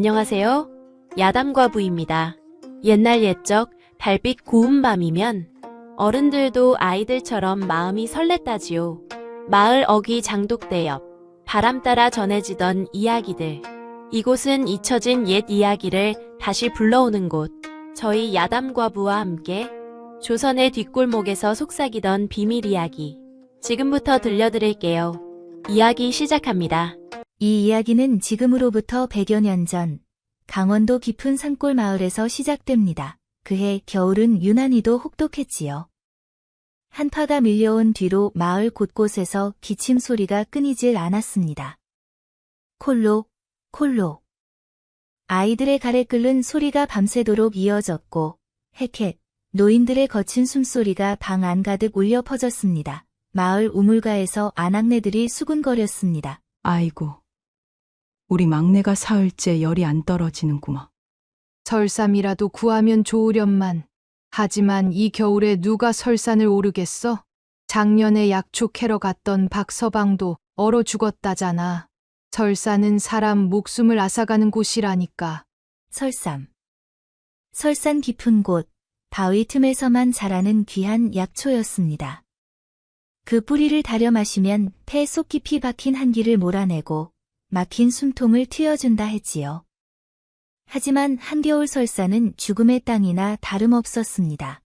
안녕하세요. 야담과부입니다. 옛날 옛적 달빛 고운 밤이면 어른들도 아이들처럼 마음이 설렜다지요. 마을 어귀 장독대 옆 바람 따라 전해지던 이야기들. 이곳은 잊혀진 옛 이야기를 다시 불러오는 곳. 저희 야담과부와 함께 조선의 뒷골목에서 속삭이던 비밀 이야기. 지금부터 들려드릴게요. 이야기 시작합니다. 이 이야기는 지금으로부터 100여 년 전 강원도 깊은 산골 마을에서 시작됩니다. 그해 겨울은 유난히도 혹독했지요. 한파가 밀려온 뒤로 마을 곳곳에서 기침 소리가 끊이질 않았습니다. 콜록, 콜록. 아이들의 가래 끓는 소리가 밤새도록 이어졌고, 헥헥, 노인들의 거친 숨소리가 방 안 가득 울려 퍼졌습니다. 마을 우물가에서 아낙네들이 수군거렸습니다. 아이고, 우리 막내가 사흘째 열이 안 떨어지는구먼. 설삼이라도 구하면 좋으련만. 하지만 이 겨울에 누가 설산을 오르겠어? 작년에 약초 캐러 갔던 박서방도 얼어 죽었다잖아. 설산은 사람 목숨을 앗아가는 곳이라니까. 설산. 설산 깊은 곳, 바위 틈에서만 자라는 귀한 약초였습니다. 그 뿌리를 다려 마시면 폐 속 깊이 박힌 한기를 몰아내고 막힌 숨통을 트여준다 했지요. 하지만 한겨울 설산은 죽음의 땅이나 다름없었습니다.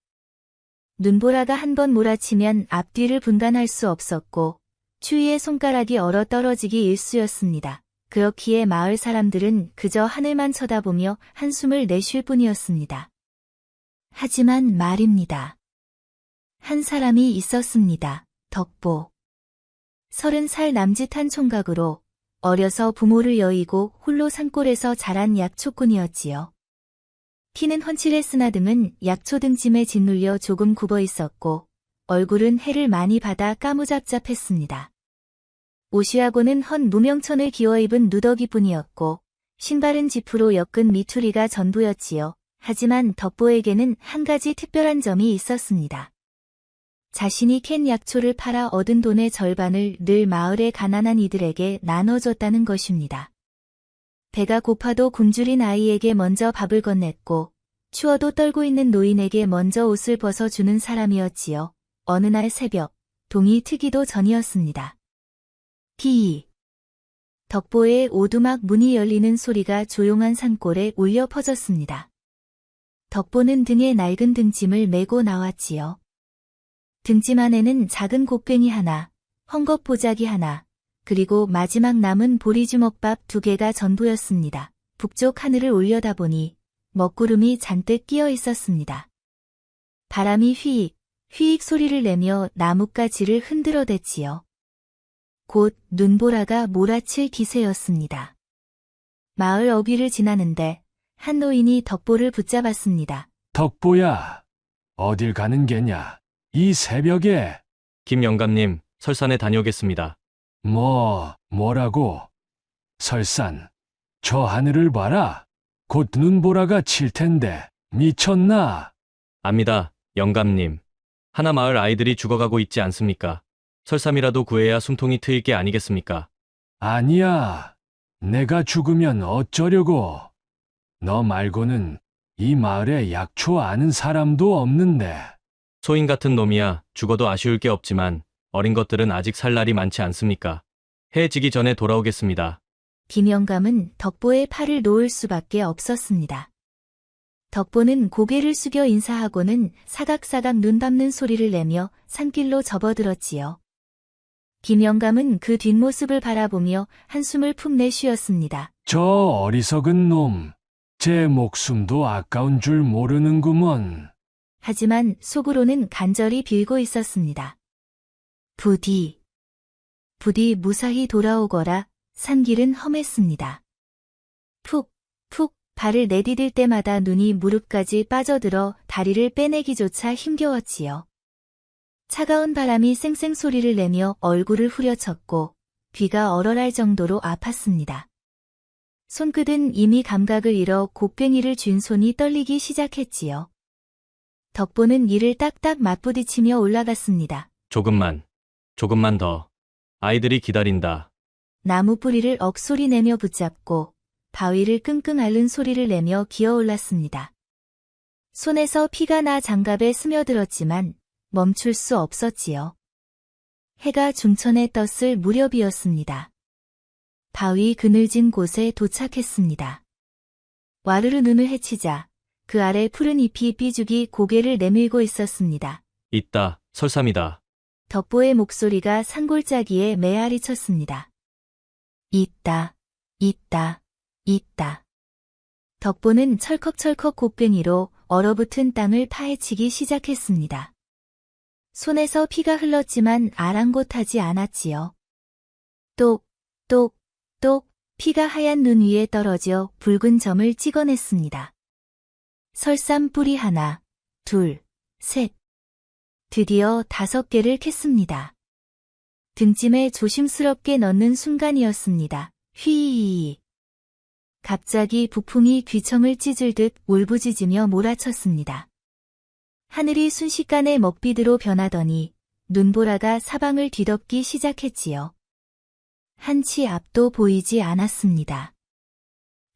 눈보라가 한 번 몰아치면 앞뒤를 분간할 수 없었고 추위에 손가락이 얼어 떨어지기 일쑤였습니다. 그렇기에 마을 사람들은 그저 하늘만 쳐다보며 한숨을 내쉴 뿐이었습니다. 하지만 말입니다. 한 사람이 있었습니다. 덕보. 30살 남짓한 총각으로 어려서 부모를 여의고 홀로 산골에서 자란 약초꾼이었지요. 피는 훤칠했으나 등은 약초 등짐에 짓눌려 조금 굽어 있었고 얼굴은 해를 많이 받아 까무잡잡했습니다. 옷이하고는 헌 무명천을 기워 입은 누더기뿐이었고 신발은 지프로 엮은 미투리가 전부였지요. 하지만 덕보에게는 한 가지 특별한 점이 있었습니다. 자신이 캔 약초를 팔아 얻은 돈의 절반을 늘 마을의 가난한 이들에게 나눠줬다는 것입니다. 배가 고파도 굶주린 아이에게 먼저 밥을 건넸고 추워도 떨고 있는 노인에게 먼저 옷을 벗어주는 사람이었지요. 어느 날 새벽, 동이 트기도 전이었습니다. 기. 덕보의 오두막 문이 열리는 소리가 조용한 산골에 울려 퍼졌습니다. 덕보는 등에 낡은 등짐을 메고 나왔지요. 등짐 안에는 작은 곡괭이 하나, 헝겊 보자기 하나, 그리고 마지막 남은 보리주먹밥 2개가 전부였습니다. 북쪽 하늘을 올려다보니 먹구름이 잔뜩 끼어 있었습니다. 바람이 휘익, 휘익 소리를 내며 나뭇가지를 흔들어댔지요. 곧 눈보라가 몰아칠 기세였습니다. 마을 어귀를 지나는데 한 노인이 덕보를 붙잡았습니다. 덕보야, 어딜 가는 게냐? 이 새벽에. 김 영감님, 설산에 다녀오겠습니다. 뭐라고? 설산, 저 하늘을 봐라. 곧 눈보라가 칠 텐데, 미쳤나? 압니다, 영감님. 하나 마을 아이들이 죽어가고 있지 않습니까? 설삼이라도 구해야 숨통이 트일 게 아니겠습니까? 아니야. 내가 죽으면 어쩌려고. 너 말고는 이 마을에 약초 아는 사람도 없는데. 소인 같은 놈이야 죽어도 아쉬울 게 없지만 어린 것들은 아직 살 날이 많지 않습니까? 해 지기 전에 돌아오겠습니다. 김영감은 덕보의 팔을 놓을 수밖에 없었습니다. 덕보는 고개를 숙여 인사하고는 사각사각 눈 감는 소리를 내며 산길로 접어들었지요. 김영감은 그 뒷모습을 바라보며 한숨을 푹 내쉬었습니다. 저 어리석은 놈, 제 목숨도 아까운 줄 모르는구먼. 하지만 속으로는 간절히 빌고 있었습니다. 부디 무사히 돌아오거라. 산길은 험했습니다. 푹 발을 내디딜 때마다 눈이 무릎까지 빠져들어 다리를 빼내기조차 힘겨웠지요. 차가운 바람이 쌩쌩 소리를 내며 얼굴을 후려쳤고 귀가 얼얼할 정도로 아팠습니다. 손끝은 이미 감각을 잃어 곡괭이를 쥔 손이 떨리기 시작했지요. 덕보는 이를 딱딱 맞부딪히며 올라갔습니다. 조금만 더. 아이들이 기다린다. 나무 뿌리를 억소리 내며 붙잡고 바위를 끙끙 앓는 소리를 내며 기어올랐습니다. 손에서 피가 나 장갑에 스며들었지만 멈출 수 없었지요. 해가 중천에 떴을 무렵이었습니다. 바위 그늘진 곳에 도착했습니다. 와르르 눈을 헤치자 그 아래 푸른 잎이 삐죽이 고개를 내밀고 있었습니다. 있다, 설삼이다. 덕보의 목소리가 산골짜기에 메아리 쳤습니다. 있다, 있다, 있다. 덕보는 철컥철컥 곡괭이로 얼어붙은 땅을 파헤치기 시작했습니다. 손에서 피가 흘렀지만 아랑곳하지 않았지요. 똑, 똑, 똑 피가 하얀 눈 위에 떨어져 붉은 점을 찍어냈습니다. 설삼 뿌리 하나, 둘, 셋. 드디어 5개를 캤습니다. 등짐에 조심스럽게 넣는 순간이었습니다. 휘. 갑자기 북풍이 귀청을 찢을듯 울부짖으며 몰아쳤습니다. 하늘이 순식간에 먹비드로 변하더니 눈보라가 사방을 뒤덮기 시작했지요. 한치 앞도 보이지 않았습니다.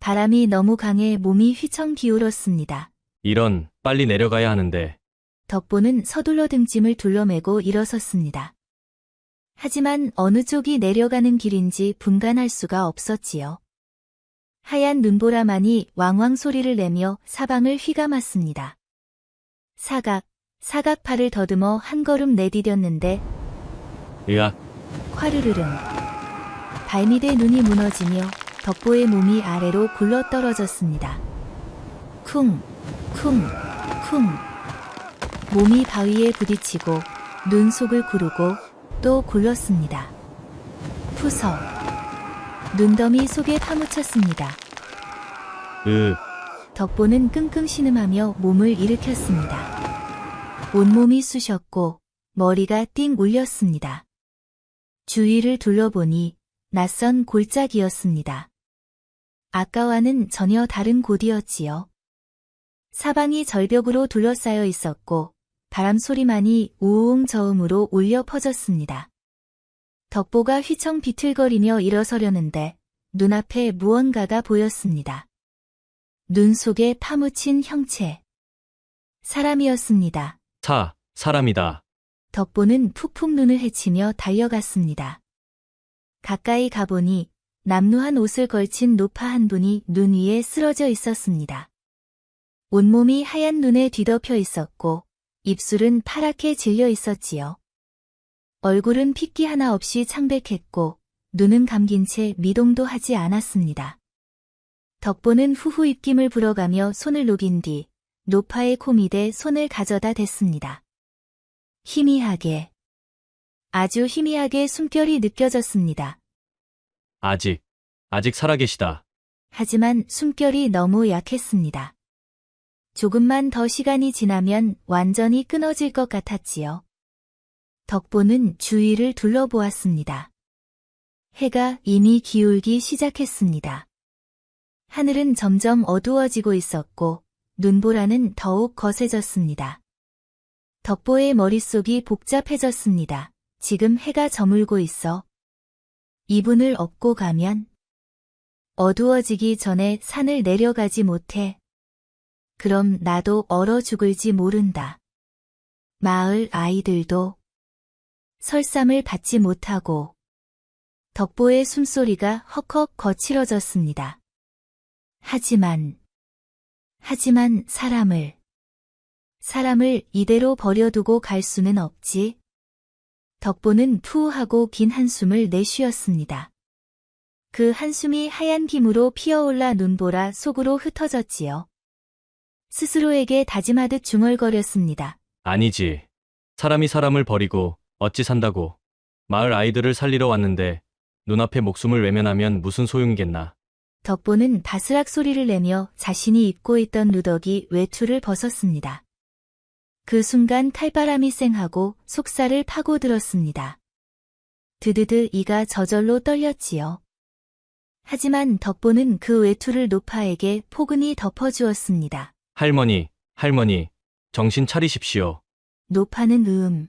바람이 너무 강해 몸이 휘청 기울었습니다. 이런, 빨리 내려가야 하는데. 덕보는 서둘러 등짐을 둘러매고 일어섰습니다. 하지만 어느 쪽이 내려가는 길인지 분간할 수가 없었지요. 하얀 눈보라만이 왕왕 소리를 내며 사방을 휘감았습니다. 사각 팔을 더듬어 한 걸음 내디뎠는데 으악, 화르르릉. 발밑에 눈이 무너지며 덕보의 몸이 아래로 굴러떨어졌습니다. 쿵, 쿵, 쿵. 몸이 바위에 부딪히고 눈 속을 구르고 또 굴렀습니다. 푸석. 눈더미 속에 파묻혔습니다. 덕보는 끙끙 신음하며 몸을 일으켰습니다. 온몸이 쑤셨고 머리가 띵 울렸습니다. 주위를 둘러보니 낯선 골짜기였습니다. 아까와는 전혀 다른 곳이었지요. 사방이 절벽으로 둘러싸여 있었고 바람 소리만이 우웅 저음으로 울려 퍼졌습니다. 덕보가 휘청 비틀거리며 일어서려는데 눈앞에 무언가가 보였습니다. 눈 속에 파묻힌 형체. 사람이었습니다. 사람이다. 덕보는 푹푹 눈을 헤치며 달려갔습니다. 가까이 가보니 남루한 옷을 걸친 노파 한 분이 눈 위에 쓰러져 있었습니다. 온몸이 하얀 눈에 뒤덮여 있었고 입술은 파랗게 질려 있었지요. 얼굴은 핏기 하나 없이 창백했고 눈은 감긴 채 미동도 하지 않았습니다. 덕보는 후후 입김을 불어가며 손을 녹인 뒤 노파의 코 밑에 손을 가져다 댔습니다. 희미하게, 아주 희미하게 숨결이 느껴졌습니다. 아직 살아계시다. 하지만 숨결이 너무 약했습니다. 조금만 더 시간이 지나면 완전히 끊어질 것 같았지요. 덕보는 주위를 둘러보았습니다. 해가 이미 기울기 시작했습니다. 하늘은 점점 어두워지고 있었고 눈보라는 더욱 거세졌습니다. 덕보의 머릿속이 복잡해졌습니다. 지금 해가 저물고 있어. 이분을 업고 가면 어두워지기 전에 산을 내려가지 못해. 그럼 나도 얼어 죽을지 모른다. 마을 아이들도 설삼을 받지 못하고. 덕보의 숨소리가 헉헉 거칠어졌습니다. 하지만 사람을 이대로 버려두고 갈 수는 없지. 덕보는 푸하고 긴 한숨을 내쉬었습니다. 그 한숨이 하얀 김으로 피어올라 눈보라 속으로 흩어졌지요. 스스로에게 다짐하듯 중얼거렸습니다. 아니지. 사람이 사람을 버리고 어찌 산다고. 마을 아이들을 살리러 왔는데 눈앞에 목숨을 외면하면 무슨 소용이겠나. 덕보는 바스락 소리를 내며 자신이 입고 있던 누더기 외투를 벗었습니다. 그 순간 칼바람이 쌩하고 속살을 파고들었습니다. 드드드 이가 저절로 떨렸지요. 하지만 덕보는 그 외투를 노파에게 포근히 덮어주었습니다. 할머니, 정신 차리십시오. 노파는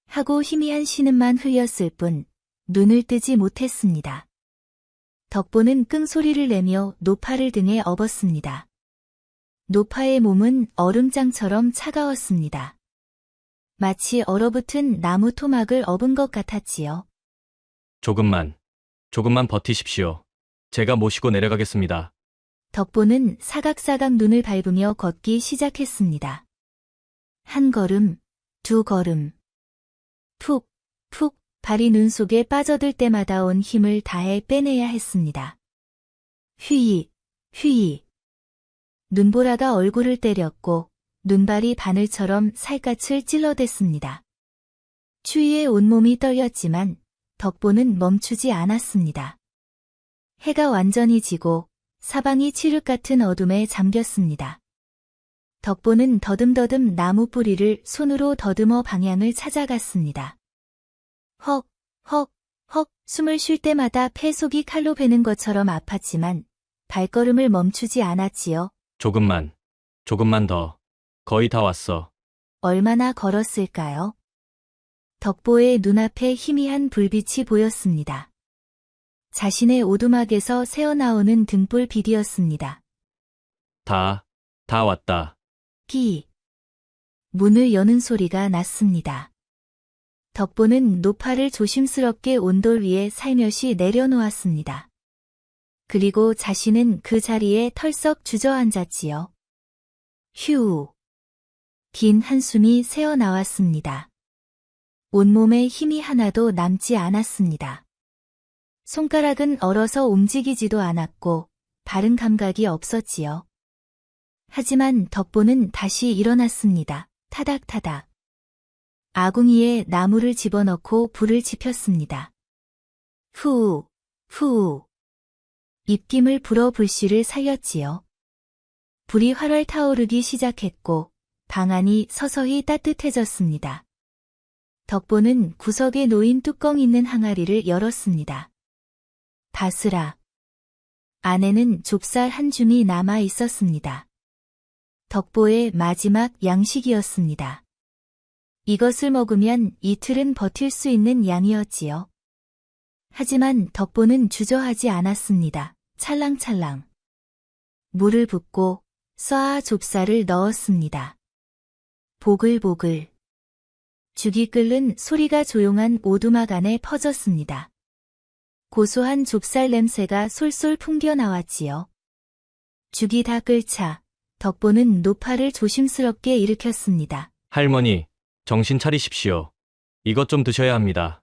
하고 희미한 신음만 흘렸을 뿐 눈을 뜨지 못했습니다. 덕보는 끙소리를 내며 노파를 등에 업었습니다. 노파의 몸은 얼음장처럼 차가웠습니다. 마치 얼어붙은 나무 토막을 업은 것 같았지요. 조금만 버티십시오. 제가 모시고 내려가겠습니다. 덕보는 사각사각 눈을 밟으며 걷기 시작했습니다. 한 걸음, 두 걸음. 푹, 푹, 발이 눈 속에 빠져들 때마다 온 힘을 다해 빼내야 했습니다. 휘, 휘. 눈보라가 얼굴을 때렸고 눈발이 바늘처럼 살갗을 찔러댔습니다. 추위에 온몸이 떨렸지만 덕보는 멈추지 않았습니다. 해가 완전히 지고 사방이 칠흑 같은 어둠에 잠겼습니다. 덕보는 더듬더듬 나무 뿌리를 손으로 더듬어 방향을 찾아갔습니다. 헉, 헉, 헉, 숨을 쉴 때마다 폐속이 칼로 베는 것처럼 아팠지만 발걸음을 멈추지 않았지요. 조금만 더. 거의 다 왔어. 얼마나 걸었을까요? 덕보의 눈앞에 희미한 불빛이 보였습니다. 자신의 오두막에서 새어나오는 등불 빛이었습니다. 다 왔다. 끼. 문을 여는 소리가 났습니다. 덕보는 노파를 조심스럽게 온돌 위에 살며시 내려놓았습니다. 그리고 자신은 그 자리에 털썩 주저앉았지요. 휴. 긴 한숨이 새어나왔습니다. 온몸에 힘이 하나도 남지 않았습니다. 손가락은 얼어서 움직이지도 않았고 바른 감각이 없었지요. 하지만 덕보는 다시 일어났습니다. 타닥타닥. 아궁이에 나무를 집어넣고 불을 지폈습니다. 후, 후. 입김을 불어 불씨를 살렸지요. 불이 활활 타오르기 시작했고 방안이 서서히 따뜻해졌습니다. 덕보는 구석에 놓인 뚜껑 있는 항아리를 열었습니다. 바스락. 안에는 좁쌀 한 줌이 남아 있었습니다. 덕보의 마지막 양식이었습니다. 이것을 먹으면 이틀은 버틸 수 있는 양이었지요. 하지만 덕보는 주저하지 않았습니다. 찰랑찰랑. 물을 붓고 쏴아 좁쌀을 넣었습니다. 보글보글. 죽이 끓는 소리가 조용한 오두막 안에 퍼졌습니다. 고소한 좁쌀 냄새가 솔솔 풍겨 나왔지요. 죽이 다 끓자 덕보는 노파를 조심스럽게 일으켰습니다. 할머니, 정신 차리십시오. 이것 좀 드셔야 합니다.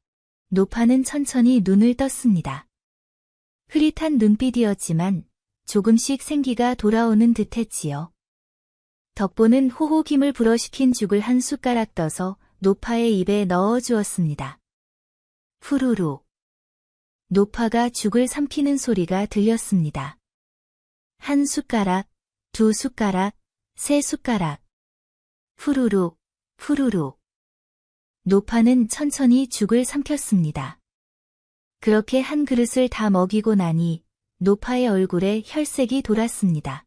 노파는 천천히 눈을 떴습니다. 흐릿한 눈빛이었지만 조금씩 생기가 돌아오는 듯했지요. 덕보는 호호김을 불어식힌 죽을 한 숟가락 떠서 노파의 입에 넣어주었습니다. 후루루. 노파가 죽을 삼키는 소리가 들렸습니다. 한 숟가락, 두 숟가락, 세 숟가락. 후루루, 후루루. 노파는 천천히 죽을 삼켰습니다. 그렇게 한 그릇을 다 먹이고 나니 노파의 얼굴에 혈색이 돌았습니다.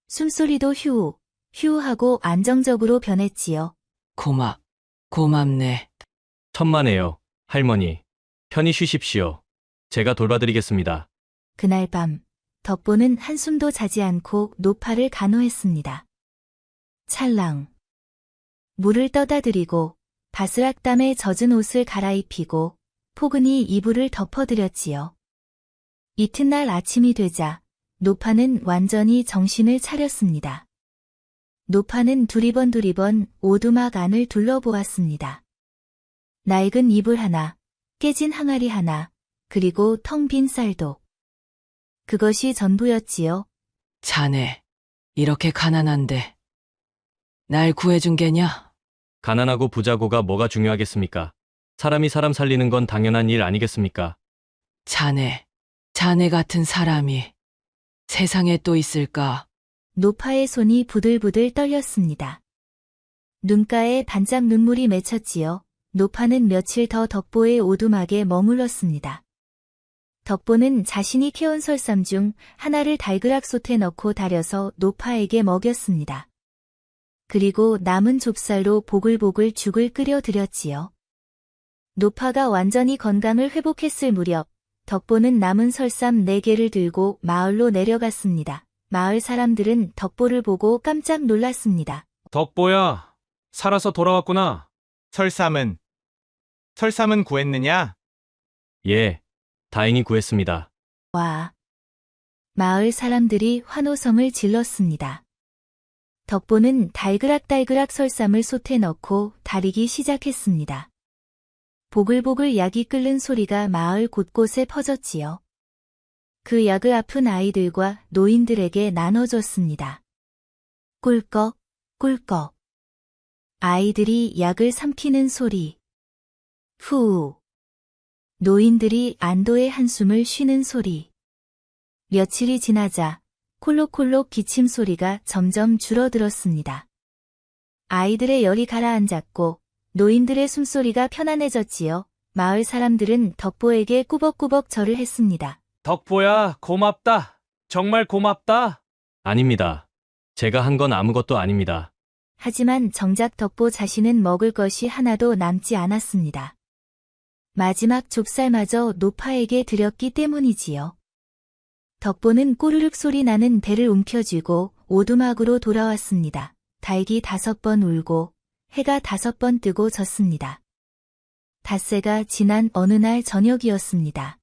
숨소리도 휴, 휴하고 안정적으로 변했지요. 고맙네. 천만에요, 할머니. 편히 쉬십시오. 제가 돌봐드리겠습니다. 그날 밤 덕보는 한숨도 자지 않고 노파를 간호했습니다. 찰랑. 물을 떠다 드리고 바스락 땀에 젖은 옷을 갈아입히고 포근히 이불을 덮어드렸지요. 이튿날 아침이 되자 노파는 완전히 정신을 차렸습니다. 노파는 두리번 오두막 안을 둘러보았습니다. 낡은 이불 하나, 깨진 항아리 하나, 그리고 텅 빈 쌀도. 그것이 전부였지요. 자네, 이렇게 가난한데 날 구해준 게냐? 가난하고 부자고가 뭐가 중요하겠습니까? 사람이 사람 살리는 건 당연한 일 아니겠습니까? 자네 같은 사람이 세상에 또 있을까? 노파의 손이 부들부들 떨렸습니다. 눈가에 반짝 눈물이 맺혔지요. 노파는 며칠 더 덕보의 오두막에 머물렀습니다. 덕보는 자신이 캐온 설삼 중 하나를 달그락솥에 넣고 달여서 노파에게 먹였습니다. 그리고 남은 좁쌀로 보글보글 죽을 끓여 드렸지요. 노파가 완전히 건강을 회복했을 무렵 덕보는 남은 설삼 4개를 들고 마을로 내려갔습니다. 마을 사람들은 덕보를 보고 깜짝 놀랐습니다. 덕보야, 살아서 돌아왔구나. 설삼은 구했느냐? 예, 다행히 구했습니다. 와. 마을 사람들이 환호성을 질렀습니다. 덕보는 달그락달그락 설삼을 솥에 넣고 다리기 시작했습니다. 보글보글 약이 끓는 소리가 마을 곳곳에 퍼졌지요. 그 약을 아픈 아이들과 노인들에게 나눠줬습니다. 꿀꺽, 꿀꺽. 아이들이 약을 삼키는 소리. 후. 노인들이 안도의 한숨을 쉬는 소리. 며칠이 지나자 콜록콜록 기침 소리가 점점 줄어들었습니다. 아이들의 열이 가라앉았고 노인들의 숨소리가 편안해졌지요. 마을 사람들은 덕보에게 꾸벅꾸벅 절을 했습니다. 덕보야, 고맙다. 정말 고맙다. 아닙니다. 제가 한 건 아무것도 아닙니다. 하지만 정작 덕보 자신은 먹을 것이 하나도 남지 않았습니다. 마지막 좁쌀마저 노파에게 드렸기 때문이지요. 덕보는 꼬르륵 소리 나는 배를 움켜쥐고 오두막으로 돌아왔습니다. 닭이 5번 울고 해가 5번 뜨고 졌습니다. 닷새가 지난 어느 날 저녁이었습니다.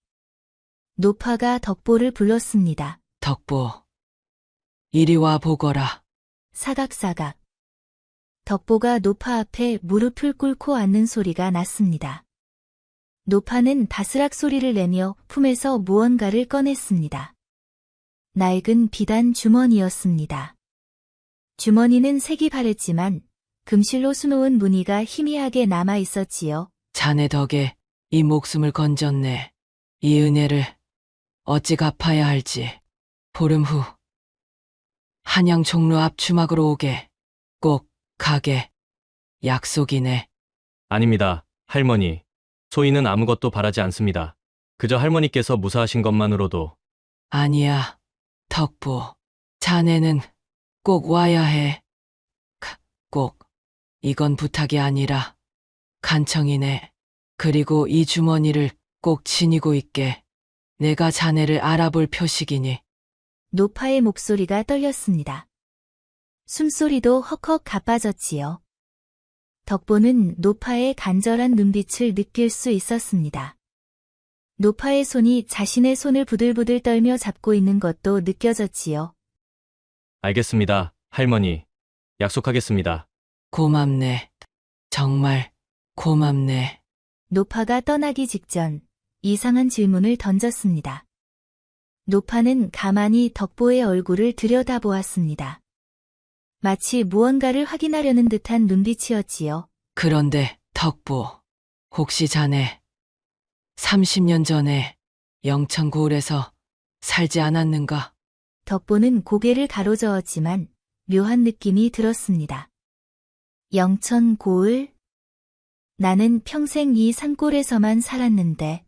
노파가 덕보를 불렀습니다. 덕보, 이리 와 보거라. 사각사각. 덕보가 노파 앞에 무릎을 꿇고 앉는 소리가 났습니다. 노파는 바스락 소리를 내며 품에서 무언가를 꺼냈습니다. 낡은 비단 주머니였습니다. 주머니는 색이 바랬지만 금실로 수놓은 무늬가 희미하게 남아 있었지요. 자네 덕에 이 목숨을 건졌네. 이 은혜를 어찌 갚아야 할지. 보름 후 한양 종로 앞 주막으로 오게. 꼭 가게. 약속이네. 아닙니다, 할머니. 소인은 아무것도 바라지 않습니다. 그저 할머니께서 무사하신 것만으로도. 아니야, 덕보. 자네는 꼭 와야 해. 꼭. 이건 부탁이 아니라 간청이네. 그리고 이 주머니를 꼭 지니고 있게. 내가 자네를 알아볼 표식이니. 노파의 목소리가 떨렸습니다. 숨소리도 헉헉 가빠졌지요. 덕보는 노파의 간절한 눈빛을 느낄 수 있었습니다. 노파의 손이 자신의 손을 부들부들 떨며 잡고 있는 것도 느껴졌지요. 알겠습니다, 할머니. 약속하겠습니다. 고맙네. 정말 고맙네. 노파가 떠나기 직전 이상한 질문을 던졌습니다. 노파는 가만히 덕보의 얼굴을 들여다보았습니다. 마치 무언가를 확인하려는 듯한 눈빛이었지요. 그런데 덕보, 혹시 자네 30년 전에 영천고을에서 살지 않았는가? 덕보는 고개를 가로저었지만 묘한 느낌이 들었습니다. 영천 고을? 나는 평생 이 산골에서만 살았는데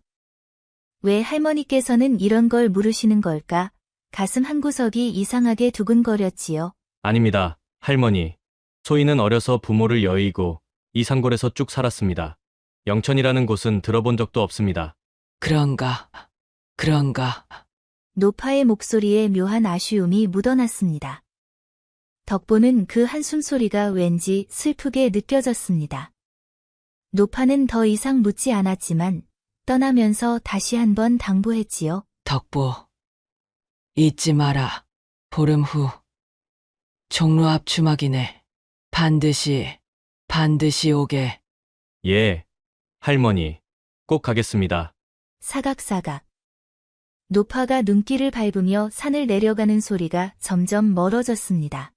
왜 할머니께서는 이런 걸 물으시는 걸까? 가슴 한구석이 이상하게 두근거렸지요. 아닙니다, 할머니. 소인은 어려서 부모를 여의고 이 산골에서 쭉 살았습니다. 영천이라는 곳은 들어본 적도 없습니다. 그런가? 노파의 목소리에 묘한 아쉬움이 묻어났습니다. 덕보는 그 한숨 소리가 왠지 슬프게 느껴졌습니다. 노파는 더 이상 묻지 않았지만 떠나면서 다시 한번 당부했지요. 덕보, 잊지 마라. 보름 후 종로 앞 주막이네. 반드시 오게. 예, 할머니. 꼭 가겠습니다. 사각사각. 노파가 눈길을 밟으며 산을 내려가는 소리가 점점 멀어졌습니다.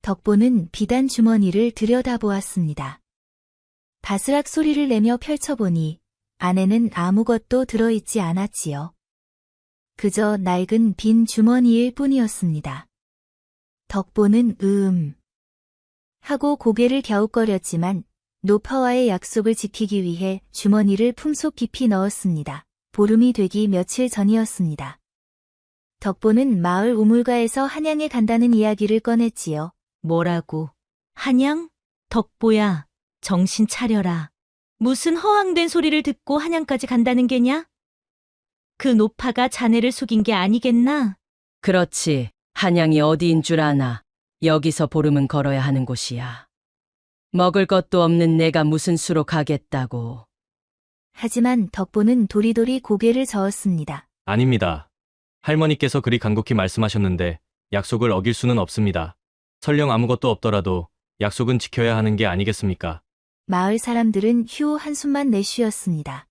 덕보는 비단 주머니를 들여다보았습니다. 바스락 소리를 내며 펼쳐보니 안에는 아무것도 들어있지 않았지요. 그저 낡은 빈 주머니일 뿐이었습니다. 덕보는 하고 고개를 갸웃거렸지만 노파와의 약속을 지키기 위해 주머니를 품속 깊이 넣었습니다. 보름이 되기 며칠 전이었습니다. 덕보는 마을 우물가에서 한양에 간다는 이야기를 꺼냈지요. 뭐라고? 한양? 덕보야, 정신 차려라. 무슨 허황된 소리를 듣고 한양까지 간다는 게냐? 그 노파가 자네를 속인 게 아니겠나? 그렇지. 한양이 어디인 줄 아나. 여기서 보름은 걸어야 하는 곳이야. 먹을 것도 없는 내가 무슨 수로 가겠다고. 하지만 덕보는 도리도리 고개를 저었습니다. 아닙니다. 할머니께서 그리 간곡히 말씀하셨는데 약속을 어길 수는 없습니다. 설령 아무것도 없더라도 약속은 지켜야 하는 게 아니겠습니까? 마을 사람들은 휴 한숨만 내쉬었습니다.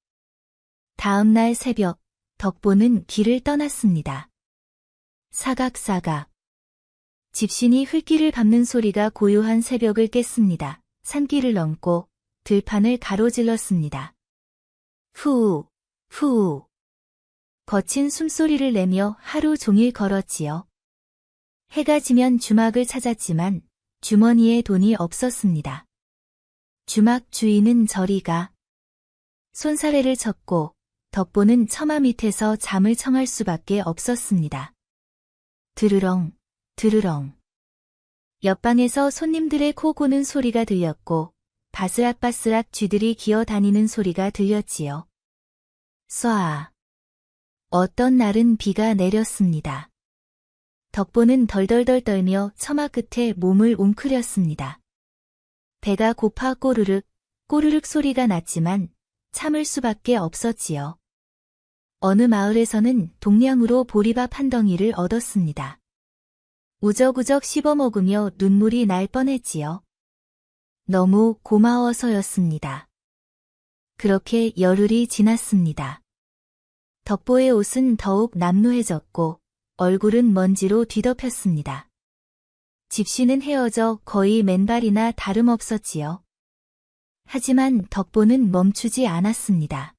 다음 날 새벽, 덕보는 길을 떠났습니다. 사각사각. 집신이 흙길을 밟는 소리가 고요한 새벽을 깼습니다. 산길을 넘고 들판을 가로질렀습니다. 후, 후. 거친 숨소리를 내며 하루 종일 걸었지요. 해가 지면 주막을 찾았지만 주머니에 돈이 없었습니다. 주막 주인은 저리가. 손사래를 쳤고 덕보는 처마 밑에서 잠을 청할 수밖에 없었습니다. 드르렁, 드르렁. 옆방에서 손님들의 코 고는 소리가 들렸고 바스락바스락 쥐들이 기어다니는 소리가 들렸지요. 쏴. 어떤 날은 비가 내렸습니다. 덕보는 덜덜덜 떨며 처마 끝에 몸을 웅크렸습니다. 배가 고파 꼬르륵, 꼬르륵 소리가 났지만 참을 수밖에 없었지요. 어느 마을에서는 동량으로 보리밥 한 덩이를 얻었습니다. 우적우적 씹어먹으며 눈물이 날 뻔했지요. 너무 고마워서였습니다. 그렇게 열흘이 지났습니다. 덕보의 옷은 더욱 남루해졌고 얼굴은 먼지로 뒤덮였습니다. 집시는 헤어져 거의 맨발이나 다름없었지요. 하지만 덕보는 멈추지 않았습니다.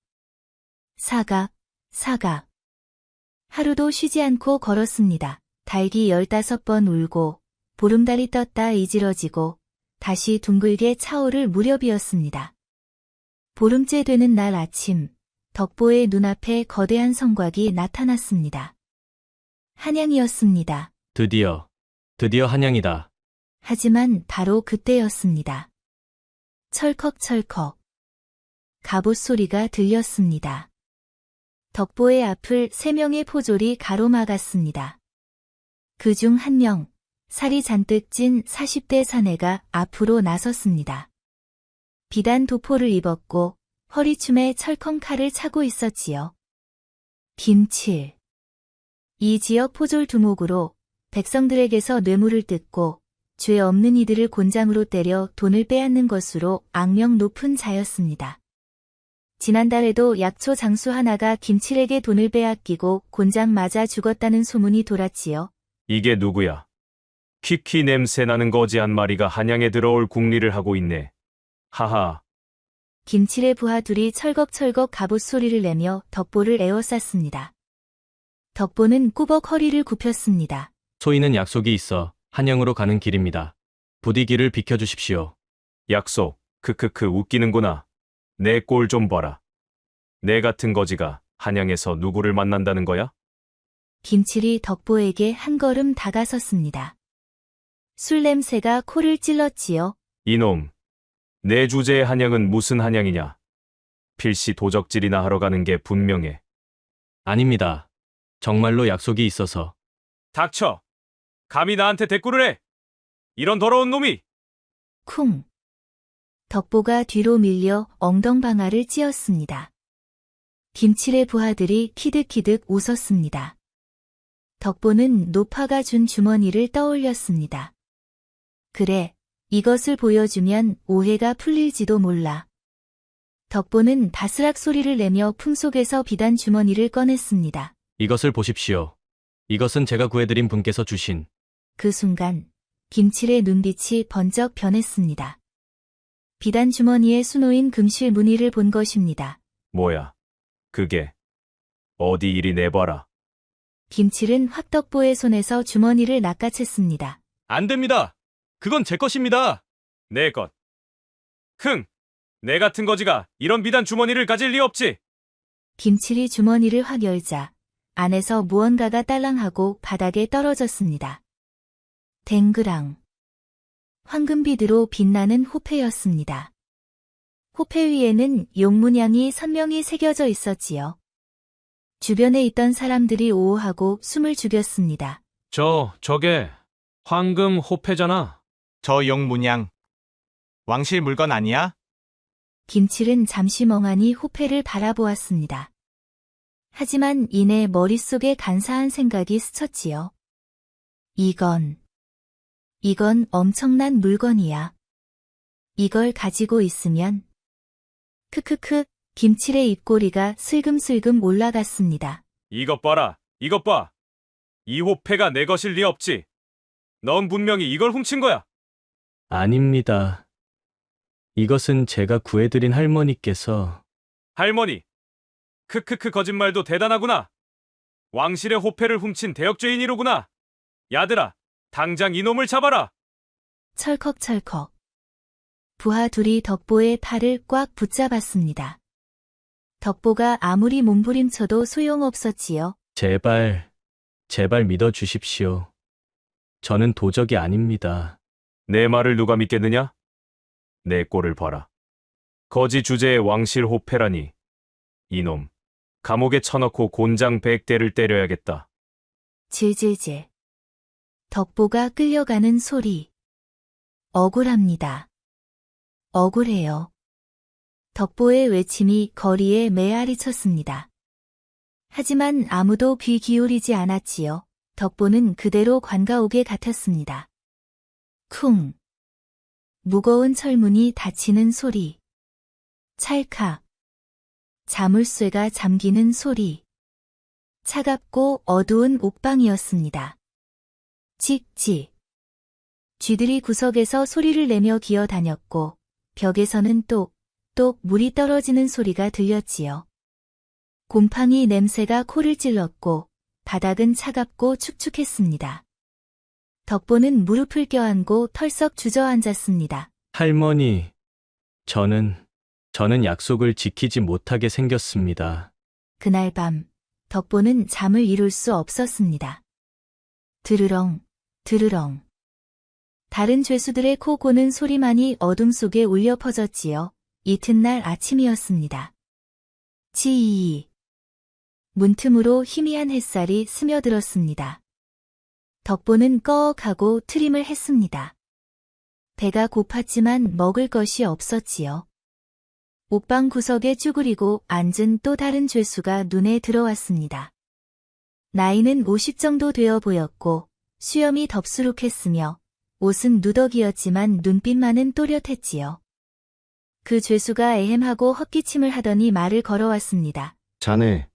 사각, 사각. 하루도 쉬지 않고 걸었습니다. 닭이 15번 울고 보름달이 떴다 이지러지고 다시 둥글게 차오를 무렵이었습니다. 보름째 되는 날 아침, 덕보의 눈앞에 거대한 성곽이 나타났습니다. 한양이었습니다. 드디어 한양이다. 하지만 바로 그때였습니다. 철컥철컥. 갑옷 소리가 들렸습니다. 덕보의 앞을 3명의 포졸이 가로막았습니다. 그중 한 명, 살이 잔뜩 찐 40대 사내가 앞으로 나섰습니다. 비단 도포를 입었고 허리춤에 철컹 칼을 차고 있었지요. 김칠. 이 지역 포졸 두목으로 백성들에게서 뇌물을 뜯고 죄 없는 이들을 곤장으로 때려 돈을 빼앗는 것으로 악명 높은 자였습니다. 지난달에도 약초 장수 하나가 김칠에게 돈을 빼앗기고 곤장 맞아 죽었다는 소문이 돌았지요. 이게 누구야? 퀴퀴 냄새 나는 거지 한 마리가 한양에 들어올 궁리를 하고 있네. 하하. 김칠의 부하 둘이 철컥철컥 갑옷 소리를 내며 덕보를 에워쌌습니다. 덕보는 꾸벅 허리를 굽혔습니다. 소인은 약속이 있어 한양으로 가는 길입니다. 부디 길을 비켜주십시오. 약속. 크크크 웃기는구나. 내 꼴 좀 봐라. 내 같은 거지가 한양에서 누구를 만난다는 거야? 김칠이 덕보에게 한 걸음 다가섰습니다. 술 냄새가 코를 찔렀지요. 이놈. 내 주제의 한양은 무슨 한양이냐? 필시 도적질이나 하러 가는 게 분명해. 아닙니다. 정말로 약속이 있어서. 닥쳐. 감히 나한테 대꾸를 해. 이런 더러운 놈이. 쿵. 덕보가 뒤로 밀려 엉덩방아를 찧었습니다. 김칠의 부하들이 키득키득 웃었습니다. 덕보는 노파가 준 주머니를 떠올렸습니다. 그래, 이것을 보여주면 오해가 풀릴지도 몰라. 덕보는 바스락 소리를 내며 품속에서 비단 주머니를 꺼냈습니다. 이것을 보십시오. 이것은 제가 구해드린 분께서 주신. 그 순간 김칠의 눈빛이 번쩍 변했습니다. 비단 주머니에 수놓인 금실 무늬를 본 것입니다. 뭐야? 그게. 어디 이리 내봐라. 김칠은 확덕보의 손에서 주머니를 낚아챘습니다. 안 됩니다. 그건 제 것입니다. 내 것. 흥! 내 같은 거지가 이런 비단 주머니를 가질 리 없지. 김칠이 주머니를 확 열자 안에서 무언가가 딸랑하고 바닥에 떨어졌습니다. 댕그랑. 황금빛으로 빛나는 호패였습니다. 호패 위에는 용문양이 선명히 새겨져 있었지요. 주변에 있던 사람들이 오호하고 숨을 죽였습니다. 저게 황금 호패잖아. 저 용문양. 왕실 물건 아니야? 김칠은 잠시 멍하니 호패를 바라보았습니다. 하지만 이내 머릿속에 간사한 생각이 스쳤지요. 이건 엄청난 물건이야. 이걸 가지고 있으면 크크크 김칠의 입꼬리가 슬금슬금 올라갔습니다. 이것 봐라. 이것 봐. 이 호패가 내 것일 리 없지. 넌 분명히 이걸 훔친 거야. 아닙니다. 이것은 제가 구해드린 할머니께서. 할머니. 크크크 거짓말도 대단하구나. 왕실의 호패를 훔친 대역죄인이로구나. 야들아, 당장 이놈을 잡아라. 철컥철컥. 부하 둘이 덕보의 팔을 꽉 붙잡았습니다. 덕보가 아무리 몸부림쳐도 소용없었지요. 제발 믿어주십시오. 저는 도적이 아닙니다. 내 말을 누가 믿겠느냐? 내 꼴을 봐라. 거지 주제의 왕실 호패라니. 이놈, 감옥에 쳐넣고 곤장 100대를 때려야겠다. 질질질. 덕보가 끌려가는 소리. 억울합니다. 억울해요. 덕보의 외침이 거리에 메아리 쳤습니다. 하지만 아무도 귀 기울이지 않았지요. 덕보는 그대로 관가옥에 갇혔습니다. 쿵. 무거운 철문이 닫히는 소리. 찰칵. 자물쇠가 잠기는 소리. 차갑고 어두운 옥방이었습니다. 칙칙. 쥐들이 구석에서 소리를 내며 기어다녔고 벽에서는 똑똑 물이 떨어지는 소리가 들렸지요. 곰팡이 냄새가 코를 찔렀고 바닥은 차갑고 축축했습니다. 덕보는 무릎을 껴안고 털썩 주저앉았습니다. 할머니, 저는 약속을 지키지 못하게 생겼습니다. 그날 밤 덕보는 잠을 이룰 수 없었습니다. 드르렁, 드르렁. 다른 죄수들의 코 고는 소리만이 어둠 속에 울려 퍼졌지요. 이튿날 아침이었습니다. 치이이. 문틈으로 희미한 햇살이 스며들었습니다. 덕보는 꺼억하고 트림을 했습니다. 배가 고팠지만 먹을 것이 없었지요. 옥방 구석에 쭈그리고 앉은 또 다른 죄수가 눈에 들어왔습니다. 나이는 50 정도 되어 보였고 수염이 덥수룩했으며 옷은 누더기였지만 눈빛만은 또렷했지요. 그 죄수가 애헴하고 헛기침을 하더니 말을 걸어왔습니다. 자네,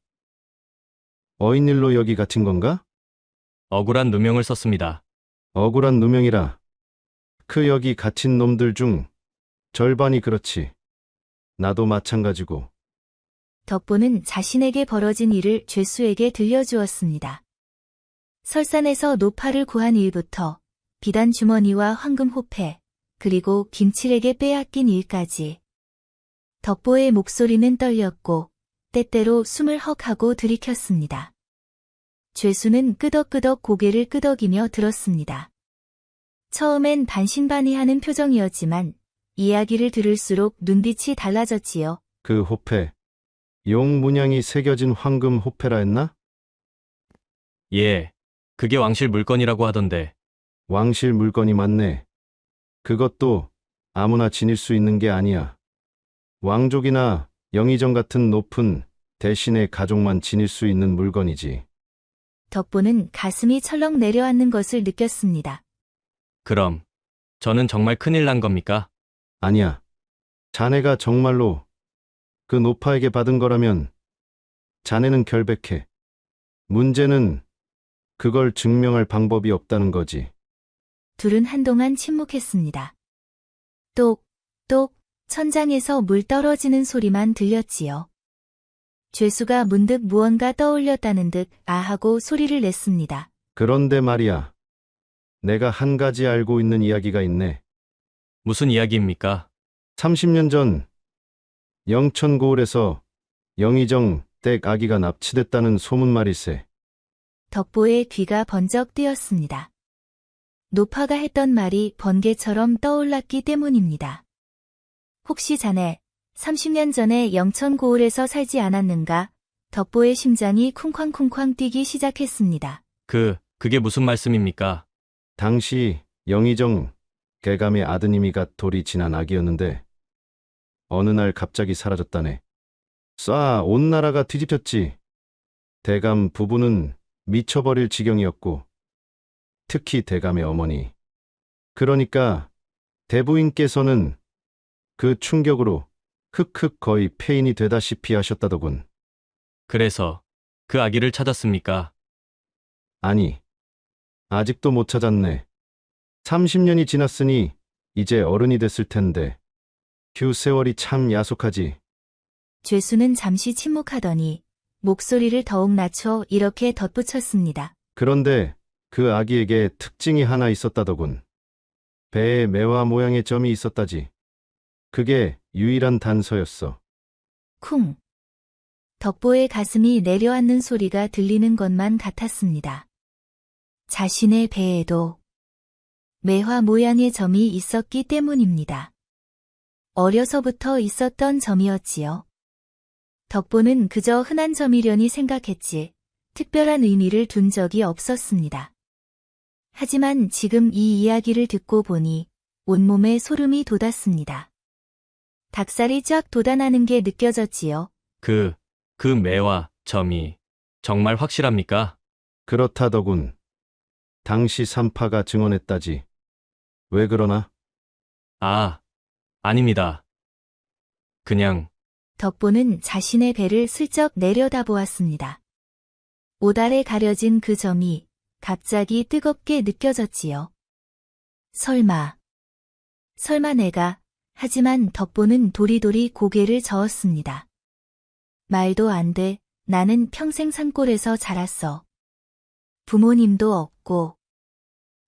어인일로 여기 갇힌 건가? 억울한 누명을 썼습니다. 억울한 누명이라. 그 여기 갇힌 놈들 중 절반이 그렇지. 나도 마찬가지고. 덕보는 자신에게 벌어진 일을 죄수에게 들려주었습니다. 설산에서 노파를 구한 일부터 비단 주머니와 황금 호패, 그리고 김칠에게 빼앗긴 일까지. 덕보의 목소리는 떨렸고 때때로 숨을 헉하고 들이켰습니다. 죄수는 끄덕끄덕 고개를 끄덕이며 들었습니다. 처음엔 반신반의하는 표정이었지만 이야기를 들을수록 눈빛이 달라졌지요. 그 호패, 용 문양이 새겨진 황금 호패라 했나? 예, 그게 왕실 물건이라고 하던데. 왕실 물건이 맞네. 그것도 아무나 지닐 수 있는 게 아니야. 왕족이나 영의정 같은 높은 대신의 가족만 지닐 수 있는 물건이지. 덕보는 가슴이 철렁 내려앉는 것을 느꼈습니다. 그럼 저는 정말 큰일 난 겁니까? 아니야. 자네가 정말로 그 노파에게 받은 거라면 자네는 결백해. 문제는 그걸 증명할 방법이 없다는 거지. 둘은 한동안 침묵했습니다. 똑똑 천장에서 물 떨어지는 소리만 들렸지요. 죄수가 문득 무언가 떠올렸다는 듯 아하고 소리를 냈습니다. 그런데 말이야. 내가 한 가지 알고 있는 이야기가 있네. 무슨 이야기입니까? 30년 전 영천고을에서 영의정 댁 아기가 납치됐다는 소문말일세. 덕보의 귀가 번쩍 뜨였습니다. 노파가 했던 말이 번개처럼 떠올랐기 때문입니다. 혹시 자네 30년 전에 영천고을에서 살지 않았는가? 덕보의 심장이 쿵쾅쿵쾅 뛰기 시작했습니다. 그게 무슨 말씀입니까? 당시 영의정 개감의 아드님이가 돌이 지난 아기였는데 어느 날 갑자기 사라졌다네. 온 나라가 뒤집혔지. 대감 부부는 미쳐버릴 지경이었고 특히 대감의 어머니. 그러니까 대부인께서는 그 충격으로 흑흑 거의 폐인이 되다시피 하셨다더군. 그래서 그 아기를 찾았습니까? 아니, 아직도 못 찾았네. 30년이 지났으니 이제 어른이 됐을 텐데. 휴 세월이 참 야속하지. 죄수는 잠시 침묵하더니 목소리를 더욱 낮춰 이렇게 덧붙였습니다. 그런데 그 아기에게 특징이 하나 있었다더군. 배에 매화 모양의 점이 있었다지. 그게 유일한 단서였어. 쿵. 덕보의 가슴이 내려앉는 소리가 들리는 것만 같았습니다. 자신의 배에도 매화 모양의 점이 있었기 때문입니다. 어려서부터 있었던 점이었지요. 덕보는 그저 흔한 점이려니 생각했지 특별한 의미를 둔 적이 없었습니다. 하지만 지금 이 이야기를 듣고 보니 온몸에 소름이 돋았습니다. 닭살이 쫙 돋아나는 게 느껴졌지요. 그 매와 점이 정말 확실합니까? 그렇다더군. 당시 산파가 증언했다지. 왜 그러나? 아닙니다. 그냥 덕보는 자신의 배를 슬쩍 내려다보았습니다. 오달에 가려진 그 점이 갑자기 뜨겁게 느껴졌지요. 설마 내가. 하지만 덕보는 도리도리 고개를 저었습니다. 말도 안 돼. 나는 평생 산골에서 자랐어. 부모님도 없고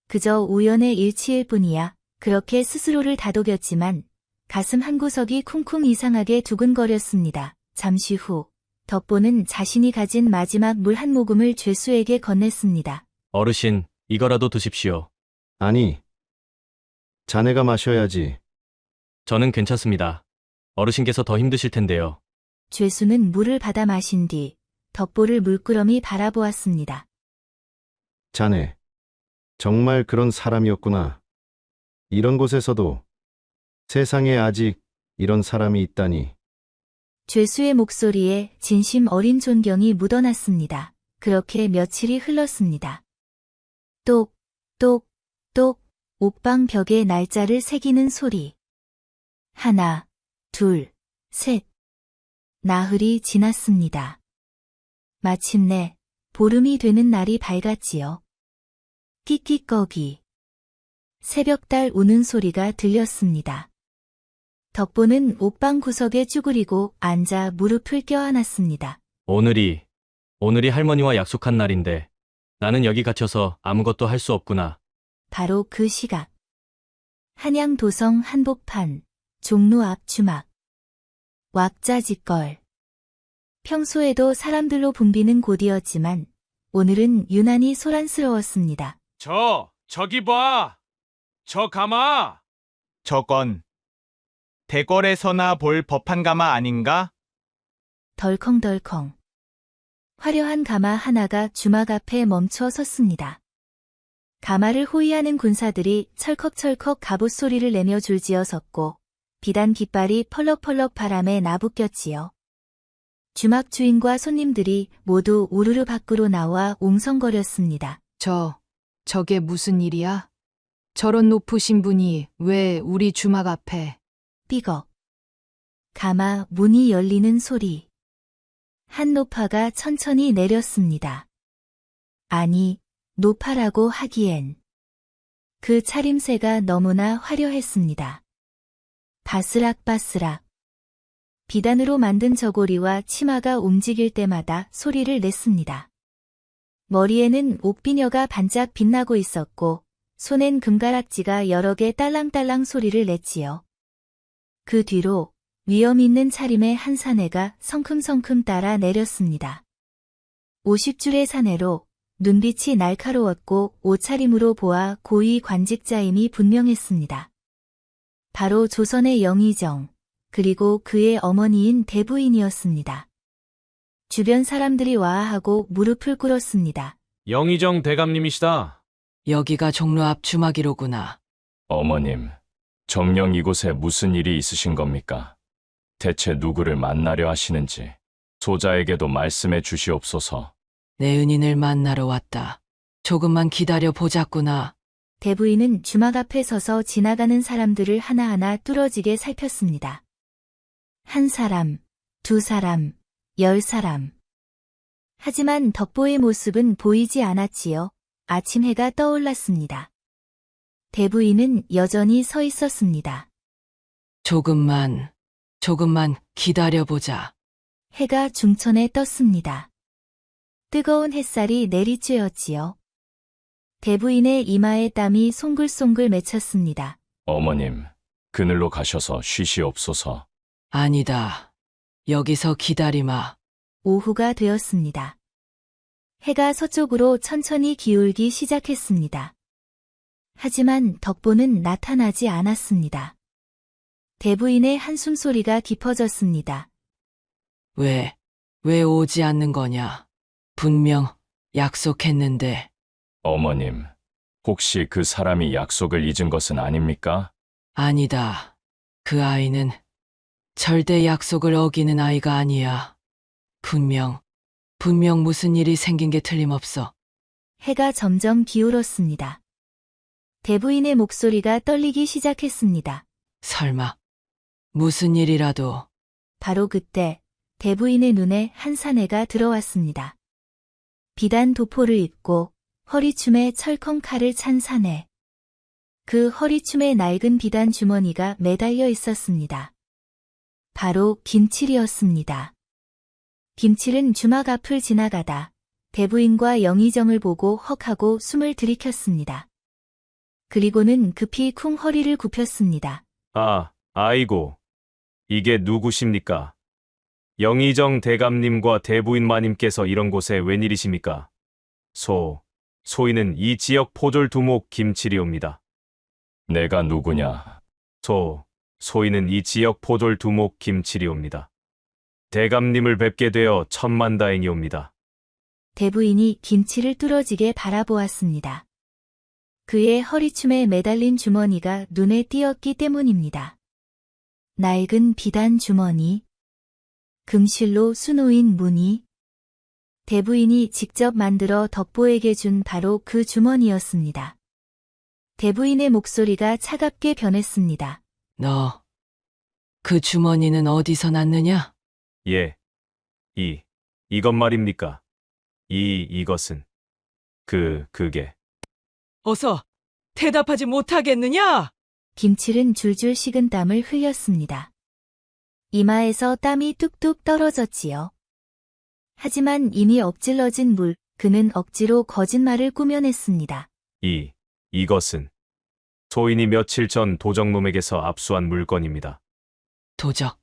그저 우연의 일치일 뿐이야. 그렇게 스스로를 다독였지만 가슴 한구석이 쿵쿵 이상하게 두근거렸습니다. 잠시 후 덕보는 자신이 가진 마지막 물 한 모금을 죄수에게 건넸습니다. 어르신, 이거라도 드십시오. 아니, 자네가 마셔야지. 저는 괜찮습니다. 어르신께서 더 힘드실 텐데요. 죄수는 물을 받아 마신 뒤 덕보를 물끄러미 바라보았습니다. 자네, 정말 그런 사람이었구나. 이런 곳에서도 세상에 아직 이런 사람이 있다니. 죄수의 목소리에 진심 어린 존경이 묻어났습니다. 그렇게 며칠이 흘렀습니다. 똑, 똑, 똑, 옥방 벽에 날짜를 새기는 소리. 하나, 둘, 셋. 나흘이 지났습니다. 마침내 보름이 되는 날이 밝았지요. 끽끽거기. 새벽달 우는 소리가 들렸습니다. 덕보는 옥방 구석에 쭈그리고 앉아 무릎을 껴안았습니다. 오늘이 할머니와 약속한 날인데 나는 여기 갇혀서 아무것도 할 수 없구나. 바로 그 시각. 한양도성 한복판, 종로 앞 주막. 왁자지껄. 평소에도 사람들로 붐비는 곳이었지만 오늘은 유난히 소란스러웠습니다. 저기 봐! 저 가마! 저건 대궐에서나 볼 법한 가마 아닌가? 덜컹덜컹. 화려한 가마 하나가 주막 앞에 멈춰 섰습니다. 가마를 호위하는 군사들이 철컥철컥 갑옷 소리를 내며 줄지어 섰고 비단 깃발이 펄럭펄럭 바람에 나부꼈지요. 주막 주인과 손님들이 모두 우르르 밖으로 나와 웅성거렸습니다. 저게 무슨 일이야? 저런 높으신 분이 왜 우리 주막 앞에? 삐걱. 가마 문이 열리는 소리. 한 노파가 천천히 내렸습니다. 아니, 노파라고 하기엔 그 차림새가 너무나 화려했습니다. 바스락바스락. 비단으로 만든 저고리와 치마가 움직일 때마다 소리를 냈습니다. 머리에는 옥비녀가 반짝 빛나고 있었고 손엔 금가락지가 여러 개 딸랑딸랑 소리를 냈지요. 그 뒤로 위엄 있는 차림의 한 사내가 성큼성큼 따라 내렸습니다. 50줄의 사내로 눈빛이 날카로웠고 옷차림으로 보아 고위 관직자임이 분명했습니다. 바로 조선의 영의정, 그리고 그의 어머니인 대부인이었습니다. 주변 사람들이 와하고 무릎을 꿇었습니다. 영의정 대감님이시다. 여기가 종로 앞 주막이로구나. 어머님, 정녕 이곳에 무슨 일이 있으신 겁니까? 대체 누구를 만나려 하시는지 소자에게도 말씀해 주시옵소서. 내 은인을 만나러 왔다. 조금만 기다려 보자꾸나. 대부인은 주막 앞에 서서 지나가는 사람들을 하나하나 뚫어지게 살폈습니다. 한 사람, 두 사람, 10사람. 하지만 덕보의 모습은 보이지 않았지요. 아침 해가 떠올랐습니다. 대부인은 여전히 서 있었습니다. 조금만 기다려보자. 해가 중천에 떴습니다. 뜨거운 햇살이 내리쬐었지요. 대부인의 이마에 땀이 송글송글 맺혔습니다. 어머님, 그늘로 가셔서 쉬시옵소서. 아니다. 여기서 기다리마. 오후가 되었습니다. 해가 서쪽으로 천천히 기울기 시작했습니다. 하지만 덕보는 나타나지 않았습니다. 대부인의 한숨 소리가 깊어졌습니다. 왜 오지 않는 거냐? 분명 약속했는데. 어머님, 혹시 그 사람이 약속을 잊은 것은 아닙니까? 아니다. 그 아이는 절대 약속을 어기는 아이가 아니야. 분명 무슨 일이 생긴 게 틀림없어. 해가 점점 기울었습니다. 대부인의 목소리가 떨리기 시작했습니다. 설마 무슨 일이라도. 바로 그때 대부인의 눈에 한 사내가 들어왔습니다. 비단 도포를 입고 허리춤에 철컹 칼을 찬 사내. 그 허리춤에 낡은 비단 주머니가 매달려 있었습니다. 바로 김칠이었습니다. 김칠은 주막 앞을 지나가다 대부인과 영의정을 보고 헉하고 숨을 들이켰습니다. 그리고는 급히 쿵 허리를 굽혔습니다. 아이고. 이게 누구십니까? 영의정 대감님과 대부인 마님께서 이런 곳에 웬일이십니까? 소인은 이 지역 포졸 두목 김칠이옵니다. 내가 누구냐? 소인은 이 지역 포졸 두목 김칠이옵니다. 대감님을 뵙게 되어 천만다행이옵니다. 대부인이 김칠을 뚫어지게 바라보았습니다. 그의 허리춤에 매달린 주머니가 눈에 띄었기 때문입니다. 낡은 비단 주머니, 금실로 수놓인 무늬, 대부인이 직접 만들어 덕보에게 준 바로 그 주머니였습니다. 대부인의 목소리가 차갑게 변했습니다. 너, 그 주머니는 어디서 났느냐? 예. 이것 말입니까? 이것은. 그게. 어서 대답하지 못하겠느냐? 김칠은 줄줄 식은 땀을 흘렸습니다. 이마에서 땀이 뚝뚝 떨어졌지요. 하지만 이미 엎질러진 그는 억지로 거짓말을 꾸며냈습니다. 이것은 소인이 며칠 전 도적놈에게서 압수한 물건입니다. 도적?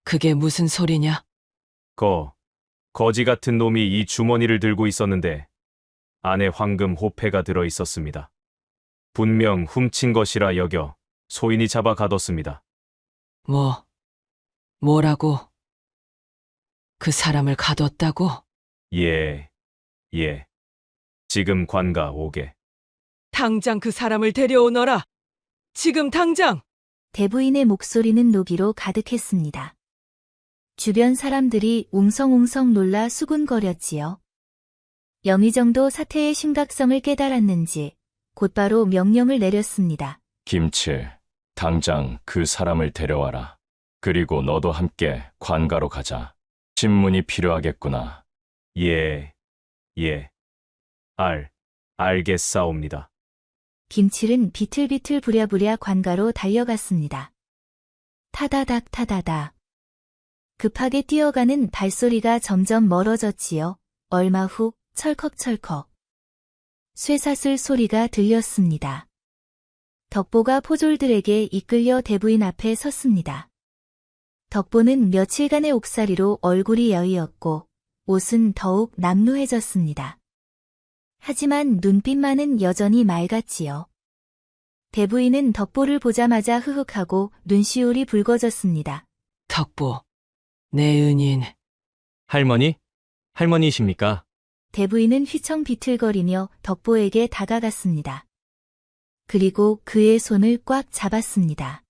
그게 무슨 소리냐? 거지 같은 놈이 이 주머니를 들고 있었는데 안에 황금 호패가 들어 있었습니다. 분명 훔친 것이라 여겨 소인이 잡아 가뒀습니다. 뭐라고? 그 사람을 가뒀다고? 예. 지금 관가 오게. 당장 그 사람을 데려오너라. 지금 당장! 대부인의 목소리는 노기로 가득했습니다. 주변 사람들이 웅성웅성 놀라 수군거렸지요. 영의정도 사태의 심각성을 깨달았는지 곧바로 명령을 내렸습니다. 김칠, 당장 그 사람을 데려와라. 그리고 너도 함께 관가로 가자. 신문이 필요하겠구나. 예. 알겠사옵니다. 김칠은 비틀비틀 부랴부랴 관가로 달려갔습니다. 타다닥. 급하게 뛰어가는 발소리가 점점 멀어졌지요. 얼마 후 철컥철컥. 쇠사슬 소리가 들렸습니다. 덕보가 포졸들에게 이끌려 대부인 앞에 섰습니다. 덕보는 며칠간의 옥살이로 얼굴이 여의었고 옷은 더욱 남루해졌습니다. 하지만 눈빛만은 여전히 맑았지요. 대부인은 덕보를 보자마자 흐흑하고 눈시울이 붉어졌습니다. 덕보, 내 은인, 할머니? 할머니이십니까? 대부인은 휘청 비틀거리며 덕보에게 다가갔습니다. 그리고 그의 손을 꽉 잡았습니다.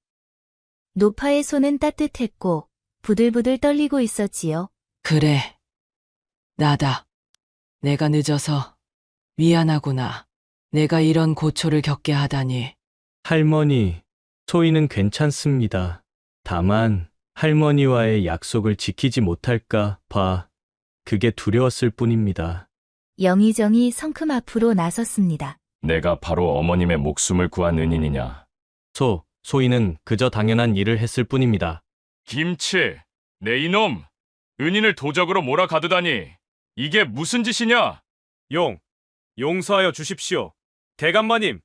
노파의 손은 따뜻했고 부들부들 떨리고 있었지요. 그래. 나다. 내가 늦어서 미안하구나. 내가 이런 고초를 겪게 하다니. 할머니, 소희는 괜찮습니다. 다만 할머니와의 약속을 지키지 못할까 봐 그게 두려웠을 뿐입니다. 영의정이 성큼 앞으로 나섰습니다. 내가 바로 어머님의 목숨을 구한 은인이냐? 소희는 그저 당연한 일을 했을 뿐입니다. 김치, 내 이놈! 은인을 도적으로 몰아가두다니! 이게 무슨 짓이냐? 용서하여 주십시오. 대감마님,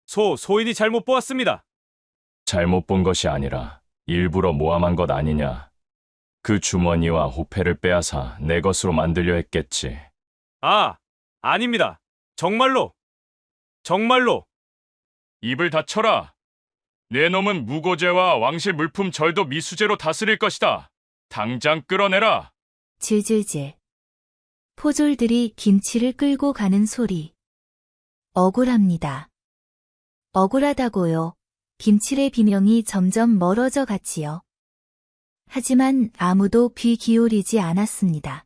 소인이 잘못 보았습니다. 잘못 본 것이 아니라 일부러 모함한 것 아니냐? 그 주머니와 호패를 빼앗아 내 것으로 만들려 했겠지. 아닙니다. 정말로. 입을 닫혀라. 내 놈은 무고죄와 왕실 물품 절도 미수죄로 다스릴 것이다. 당장 끌어내라. 질질질. 포졸들이 김치를 끌고 가는 소리. 억울합니다. 억울하다고요. 김칠의 비명이 점점 멀어져 갔지요. 하지만 아무도 귀 기울이지 않았습니다.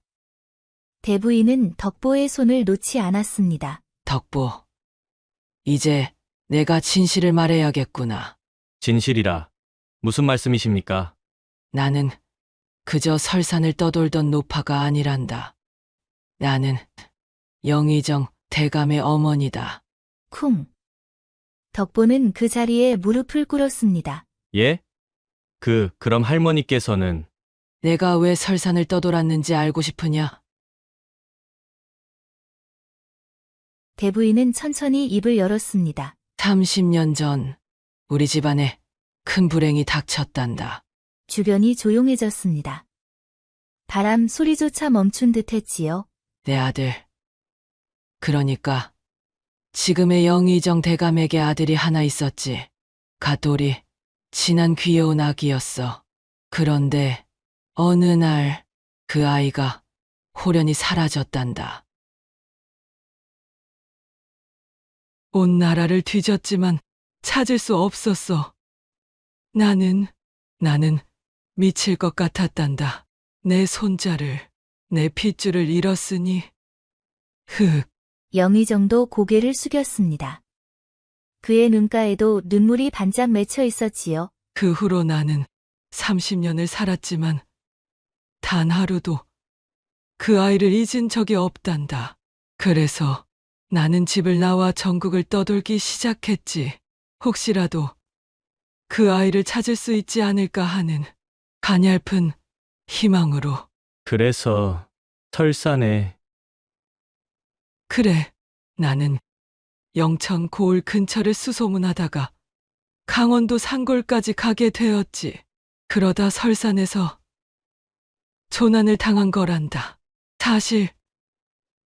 대부인은 덕보의 손을 놓지 않았습니다. 덕보. 이제 내가 진실을 말해야겠구나. 진실이라 무슨 말씀이십니까? 나는 그저 설산을 떠돌던 노파가 아니란다. 나는 영의정 대감의 어머니다. 쿵. 덕보는 그 자리에 무릎을 꿇었습니다. 예? 그럼 할머니께서는 내가 왜 설산을 떠돌았는지 알고 싶으냐? 대부인은 천천히 입을 열었습니다. 30년 전 우리 집안에 큰 불행이 닥쳤단다. 주변이 조용해졌습니다. 바람 소리조차 멈춘 듯 했지요. 내 아들. 그러니까 지금의 영의정 대감에게 아들이 하나 있었지. 갓돌이 진한 귀여운 아기였어. 그런데 어느 날 그 아이가 호련히 사라졌단다. 온 나라를 뒤졌지만 찾을 수 없었어. 나는 미칠 것 같았단다. 내 손자를, 내 핏줄을 잃었으니. 영의정도 고개를 숙였습니다. 그의 눈가에도 눈물이 반짝 맺혀 있었지요. 그 후로 나는 30년을 살았지만 단 하루도 그 아이를 잊은 적이 없단다. 그래서 나는 집을 나와 전국을 떠돌기 시작했지. 혹시라도 그 아이를 찾을 수 있지 않을까 하는 가냘픈 희망으로. 그래서 설산에 그래, 나는 영천 고을 근처를 수소문하다가 강원도 산골까지 가게 되었지. 그러다 설산에서 조난을 당한 거란다. 사실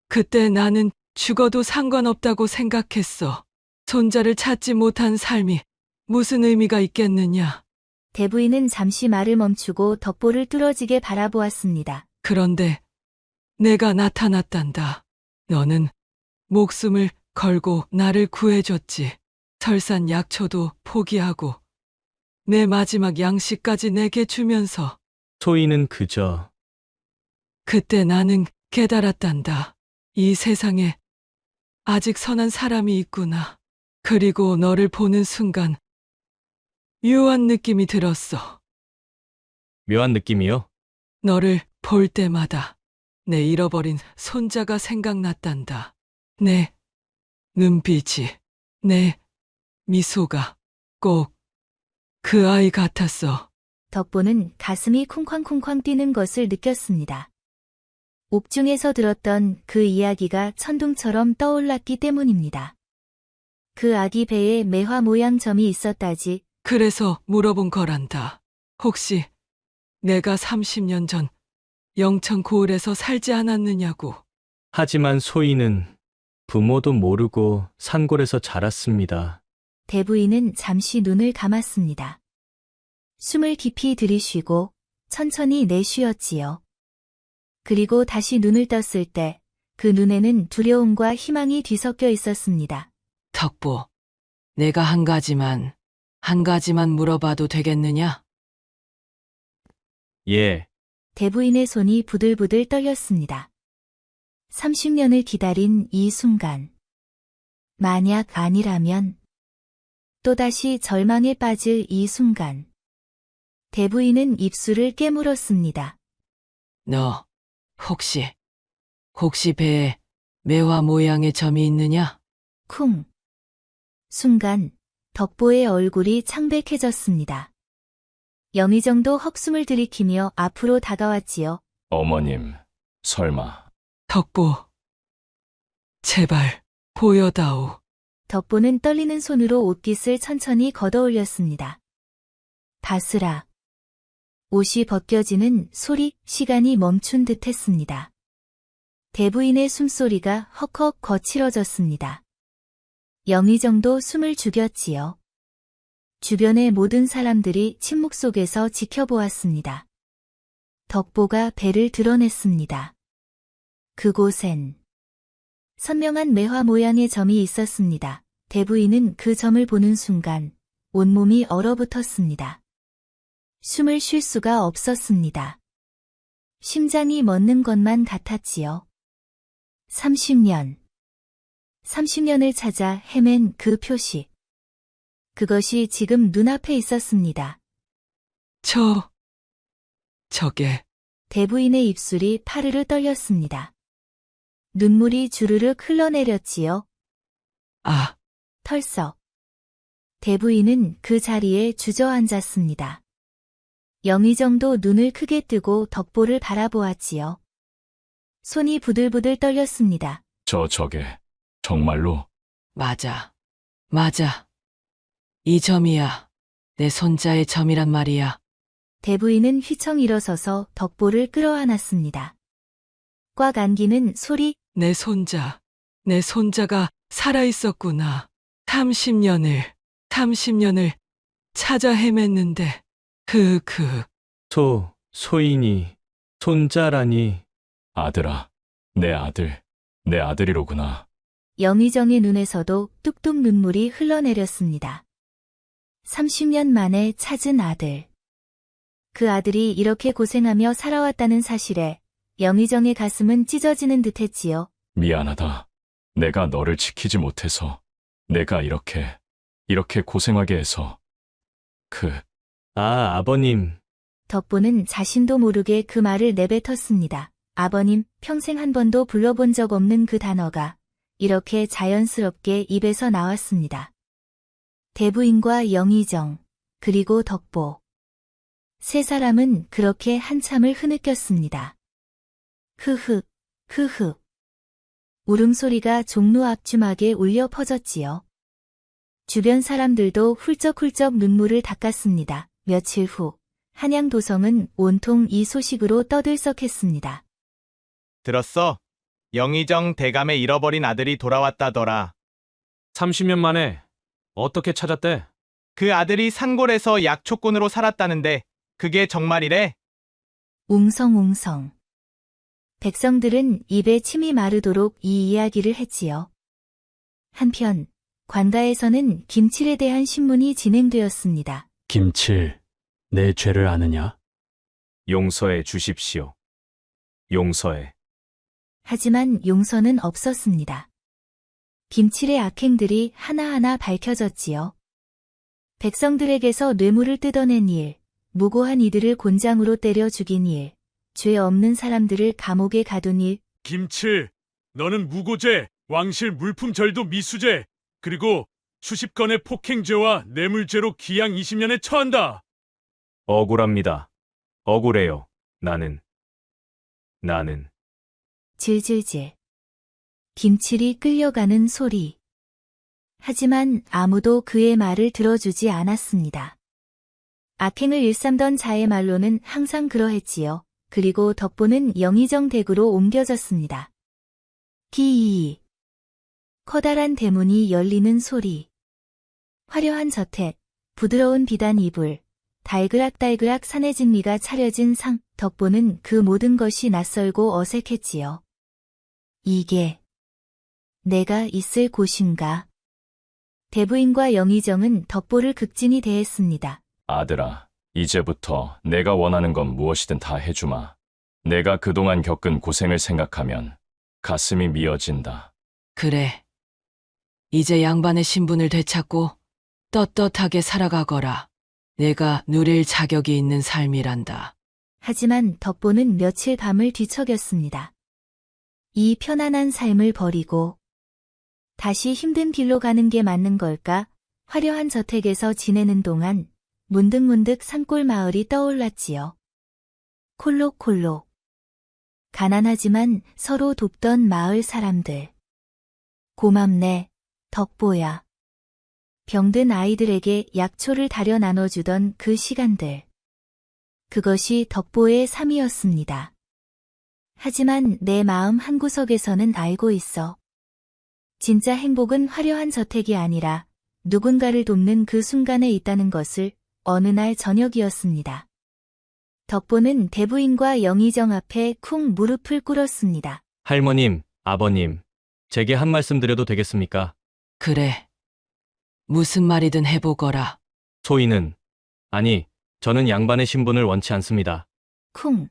그때 나는 죽어도 상관없다고 생각했어. 손자를 찾지 못한 삶이 무슨 의미가 있겠느냐. 대부인은 잠시 말을 멈추고 덕보를 뚫어지게 바라보았습니다. 그런데 내가 나타났단다. 너는 목숨을 걸고 나를 구해줬지. 설산 약초도 포기하고 내 마지막 양식까지 내게 주면서. 소희는 그저 그때 나는 깨달았단다. 이 세상에 아직 선한 사람이 있구나. 그리고 너를 보는 순간 묘한 느낌이 들었어. 묘한 느낌이요? 너를 볼 때마다 내 잃어버린 손자가 생각났단다. 내 눈빛이, 내 미소가 꼭 그 아이 같았어. 덕보는 가슴이 쿵쾅쿵쾅 뛰는 것을 느꼈습니다. 옥중에서 들었던 그 이야기가 천둥처럼 떠올랐기 때문입니다. 그 아기 배에 매화 모양 점이 있었다지. 그래서 물어본 거란다. 혹시 내가 30년 전 영천 고을에서 살지 않았느냐고. 하지만 소희는 부모도 모르고 산골에서 자랐습니다. 대부인은 잠시 눈을 감았습니다. 숨을 깊이 들이쉬고 천천히 내쉬었지요. 그리고 다시 눈을 떴을 때 그 눈에는 두려움과 희망이 뒤섞여 있었습니다. 덕보, 내가 한 가지만 물어봐도 되겠느냐? 예, 대부인의 손이 부들부들 떨렸습니다. 30년을 기다린 이 순간. 만약 아니라면 또다시 절망에 빠질 이 순간. 대부인은 입술을 깨물었습니다. 너, 혹시 배에 매화 모양의 점이 있느냐? 쿵. 순간 덕보의 얼굴이 창백해졌습니다. 영의정도 헉숨을 들이키며 앞으로 다가왔지요. 어머님, 설마. 덕보, 제발 보여다오. 덕보는 떨리는 손으로 옷깃을 천천히 걷어올렸습니다. 바스락. 옷이 벗겨지는 소리, 시간이 멈춘 듯 했습니다. 대부인의 숨소리가 헉헉 거칠어졌습니다. 영의정도 숨을 죽였지요. 주변의 모든 사람들이 침묵 속에서 지켜보았습니다. 덕보가 배를 드러냈습니다. 그곳엔 선명한 매화 모양의 점이 있었습니다. 대부인은 그 점을 보는 순간 온몸이 얼어붙었습니다. 숨을 쉴 수가 없었습니다. 심장이 멎는 것만 같았지요. 30년을 찾아 헤맨 그 표식. 그것이 지금 눈앞에 있었습니다. 저게. 대부인의 입술이 파르르 떨렸습니다. 눈물이 주르륵 흘러내렸지요. 아. 털썩. 대부인은 그 자리에 주저앉았습니다. 영의정도 눈을 크게 뜨고 덕보를 바라보았지요. 손이 부들부들 떨렸습니다. 저게, 정말로? 맞아. 이 점이야. 내 손자의 점이란 말이야. 대부인은 휘청 일어서서 덕보를 끌어안았습니다. 꽉 안기는 소리. 내 손자가 살아있었구나. 30년을 찾아 헤맸는데, 소인이, 손자라니. 아들아, 내 아들이로구나. 영의정의 눈에서도 뚝뚝 눈물이 흘러내렸습니다. 30년 만에 찾은 아들. 그 아들이 이렇게 고생하며 살아왔다는 사실에 영의정의 가슴은 찢어지는 듯했지요. 미안하다. 내가 너를 지키지 못해서. 내가 이렇게 고생하게 해서. 아버님. 덕보는 자신도 모르게 그 말을 내뱉었습니다. 아버님, 평생 한 번도 불러본 적 없는 그 단어가 이렇게 자연스럽게 입에서 나왔습니다. 대부인과 영의정, 그리고 덕보. 세 사람은 그렇게 한참을 흐느꼈습니다. 흐흐. 울음소리가 종로 앞주막에 울려 퍼졌지요. 주변 사람들도 훌쩍훌쩍 눈물을 닦았습니다. 며칠 후, 한양도성은 온통 이 소식으로 떠들썩했습니다. 들었어? 영의정 대감의 잃어버린 아들이 돌아왔다더라. 30년 만에 어떻게 찾았대? 그 아들이 산골에서 약초꾼으로 살았다는데 그게 정말이래? 웅성웅성. 백성들은 입에 침이 마르도록 이 이야기를 했지요. 한편 관가에서는 김칠에 대한 신문이 진행되었습니다. 김칠, 내 죄를 아느냐? 용서해 주십시오. 용서해. 하지만 용서는 없었습니다. 김칠의 악행들이 하나하나 밝혀졌지요. 백성들에게서 뇌물을 뜯어낸 일, 무고한 이들을 곤장으로 때려 죽인 일, 죄 없는 사람들을 감옥에 가둔 일. 김칠, 너는 무고죄, 왕실 물품절도 미수죄, 그리고 수십 건의 폭행죄와 뇌물죄로 기양 20년에 처한다. 억울합니다. 억울해요. 나는. 질질질. 김칠이 끌려가는 소리. 하지만 아무도 그의 말을 들어주지 않았습니다. 악행을 일삼던 자의 말로는 항상 그러했지요. 그리고 덕보는 영의정 댁으로 옮겨졌습니다. 기이이. 커다란 대문이 열리는 소리. 화려한 저택, 부드러운 비단 이불, 달그락달그락 산의 진미가 차려진 상, 덕보는 그 모든 것이 낯설고 어색했지요. 이게 내가 있을 곳인가? 대부인과 영의정은 덕보를 극진히 대했습니다. 아들아, 이제부터 내가 원하는 건 무엇이든 다 해주마. 내가 그동안 겪은 고생을 생각하면 가슴이 미어진다. 그래. 이제 양반의 신분을 되찾고 떳떳하게 살아가거라. 내가 누릴 자격이 있는 삶이란다. 하지만 덕보는 며칠 밤을 뒤척였습니다. 이 편안한 삶을 버리고 다시 힘든 길로 가는 게 맞는 걸까? 화려한 저택에서 지내는 동안 문득문득 산골 마을이 떠올랐지요. 콜록콜록. 가난하지만 서로 돕던 마을 사람들. 고맙네, 덕보야. 병든 아이들에게 약초를 다려 나눠주던 그 시간들. 그것이 덕보의 삶이었습니다. 하지만 내 마음 한구석에서는 알고 있어. 진짜 행복은 화려한 저택이 아니라 누군가를 돕는 그 순간에 있다는 것을. 어느 날 저녁이었습니다. 덕보는 대부인과 영의정 앞에 쿵 무릎을 꿇었습니다. 할머님, 아버님, 제게 한 말씀 드려도 되겠습니까? 그래. 무슨 말이든 해보거라. 소인은, 아니, 저는 양반의 신분을 원치 않습니다. 쿵.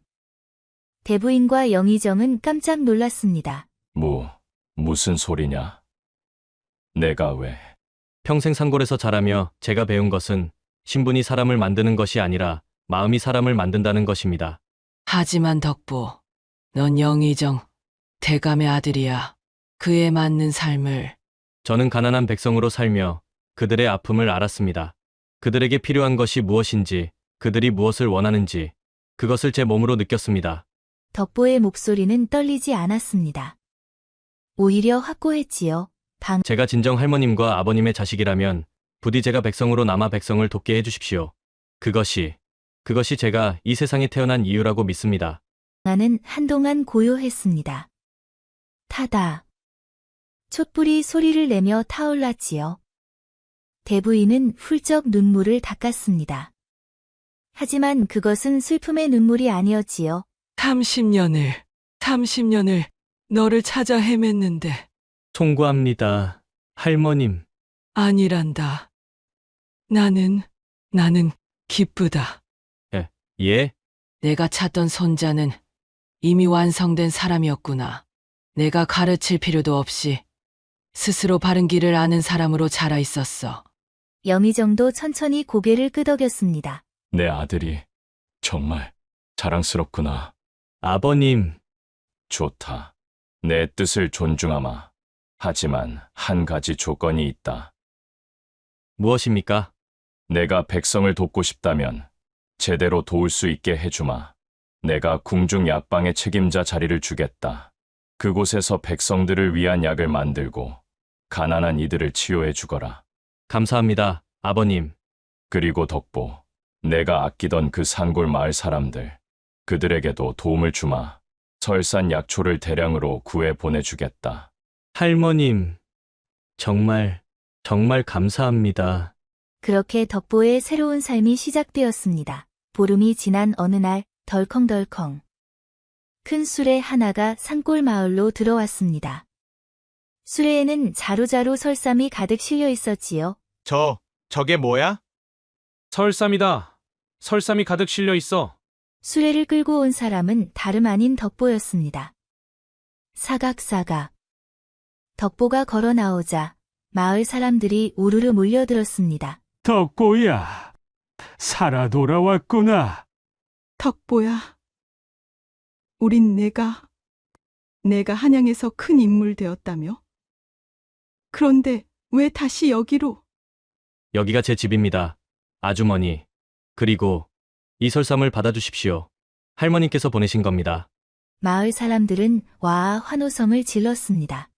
대부인과 영의정은 깜짝 놀랐습니다. 무슨 소리냐? 내가 왜? 평생 산골에서 자라며 제가 배운 것은 신분이 사람을 만드는 것이 아니라 마음이 사람을 만든다는 것입니다. 하지만 덕보, 넌 영의정, 대감의 아들이야. 그에 맞는 삶을. 저는 가난한 백성으로 살며 그들의 아픔을 알았습니다. 그들에게 필요한 것이 무엇인지, 그들이 무엇을 원하는지, 그것을 제 몸으로 느꼈습니다. 덕보의 목소리는 떨리지 않았습니다. 오히려 확고했지요. 제가 진정 할머님과 아버님의 자식이라면 부디 제가 백성으로 남아 백성을 돕게 해주십시오. 그것이 제가 이 세상에 태어난 이유라고 믿습니다. 나는 한동안 고요했습니다. 타다. 촛불이 소리를 내며 타올랐지요. 대부인은 훌쩍 눈물을 닦았습니다. 하지만 그것은 슬픔의 눈물이 아니었지요. 30년을 너를 찾아 헤맸는데. 송구합니다, 할머님. 아니란다. 나는 기쁘다. 예? 내가 찾던 손자는 이미 완성된 사람이었구나. 내가 가르칠 필요도 없이 스스로 바른 길을 아는 사람으로 자라 있었어. 영의정도 천천히 고개를 끄덕였습니다. 내 아들이 정말 자랑스럽구나. 아버님. 좋다. 내 뜻을 존중하마. 하지만 한 가지 조건이 있다. 무엇입니까? 내가 백성을 돕고 싶다면 제대로 도울 수 있게 해주마. 내가 궁중 약방의 책임자 자리를 주겠다. 그곳에서 백성들을 위한 약을 만들고 가난한 이들을 치유해 주거라. 감사합니다, 아버님. 그리고 덕보, 내가 아끼던 그 산골 마을 사람들, 그들에게도 도움을 주마. 설산 약초를 대량으로 구해 보내주겠다. 할머님, 정말 감사합니다. 그렇게 덕보의 새로운 삶이 시작되었습니다. 보름이 지난 어느 날, 덜컹덜컹. 큰 수레 하나가 산골 마을로 들어왔습니다. 수레에는 자루자루 설쌈이 가득 실려 있었지요. 저게 뭐야? 설쌈이다. 설쌈이 가득 실려 있어. 수레를 끌고 온 사람은 다름 아닌 덕보였습니다. 사각사각. 덕보가 걸어 나오자 마을 사람들이 우르르 몰려들었습니다. 덕보야, 살아 돌아왔구나. 덕보야. 우린 내가 한양에서 큰 인물 되었다며? 그런데 왜 다시 여기로? 여기가 제 집입니다, 아주머니. 그리고 이 설쌈을 받아주십시오. 할머님께서 보내신 겁니다. 마을 사람들은 와 환호성을 질렀습니다.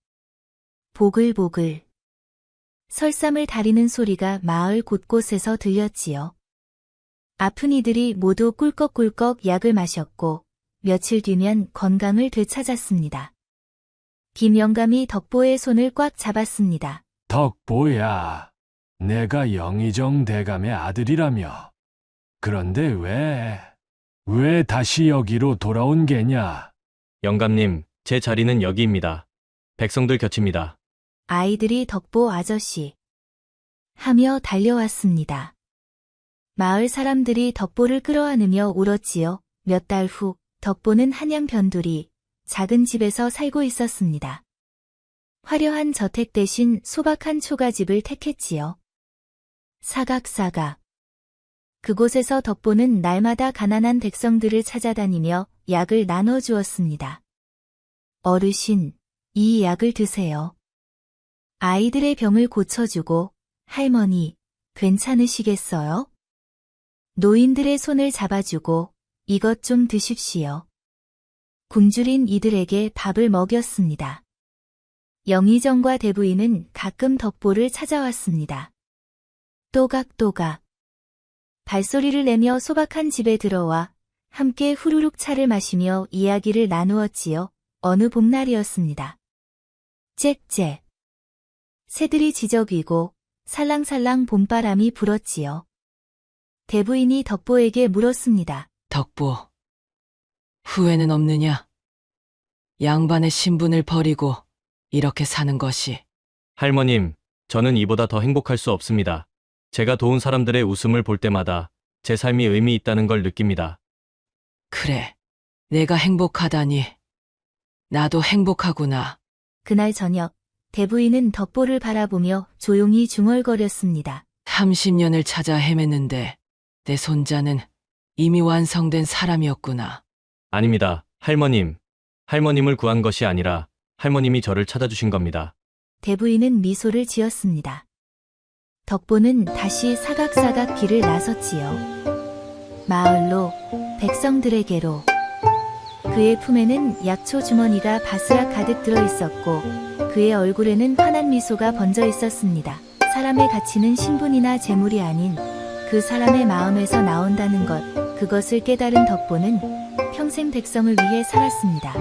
보글보글. 설쌈을 다리는 소리가 마을 곳곳에서 들렸지요. 아픈 이들이 모두 꿀꺽꿀꺽 약을 마셨고 며칠 뒤면 건강을 되찾았습니다. 김영감이 덕보의 손을 꽉 잡았습니다. 덕보야, 내가 영의정 대감의 아들이라며. 그런데 왜 다시 여기로 돌아온 게냐? 영감님, 제 자리는 여기입니다. 백성들 곁입니다. 아이들이 덕보 아저씨 하며 달려왔습니다. 마을 사람들이 덕보를 끌어안으며 울었지요. 몇 달 후 덕보는 한양 변두리 작은 집에서 살고 있었습니다. 화려한 저택 대신 소박한 초가집을 택했지요. 사각사각. 그곳에서 덕보는 날마다 가난한 백성들을 찾아다니며 약을 나눠 주었습니다. 어르신, 이 약을 드세요. 아이들의 병을 고쳐주고, 할머니, 괜찮으시겠어요? 노인들의 손을 잡아주고, 이것 좀 드십시오. 굶주린 이들에게 밥을 먹였습니다. 영의정과 대부인은 가끔 덕보를 찾아왔습니다. 또각또각. 발소리를 내며 소박한 집에 들어와 함께 후루룩 차를 마시며 이야기를 나누었지요. 어느 봄날이었습니다. 짹짹. 새들이 지저귀고 살랑살랑 봄바람이 불었지요. 대부인이 덕보에게 물었습니다. 덕보, 후회는 없느냐? 양반의 신분을 버리고 이렇게 사는 것이. 할머님, 저는 이보다 더 행복할 수 없습니다. 제가 도운 사람들의 웃음을 볼 때마다 제 삶이 의미 있다는 걸 느낍니다. 그래, 내가 행복하다니. 나도 행복하구나. 그날 저녁, 대부인은 덕보를 바라보며 조용히 중얼거렸습니다. 30년을 찾아 헤맸는데 내 손자는 이미 완성된 사람이었구나. 아닙니다, 할머님. 할머님을 구한 것이 아니라 할머님이 저를 찾아주신 겁니다. 대부인은 미소를 지었습니다. 덕보는 다시 사각사각 길을 나섰지요. 마을로, 백성들에게로. 그의 품에는 약초 주머니가 바스락 가득 들어 있었고, 그의 얼굴에는 환한 미소가 번져 있었습니다. 사람의 가치는 신분이나 재물이 아닌 그 사람의 마음에서 나온다는 것, 그것을 깨달은 덕보는 평생 백성을 위해 살았습니다.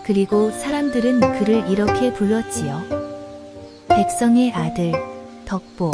그리고 사람들은 그를 이렇게 불렀지요. 백성의 아들, 덕보.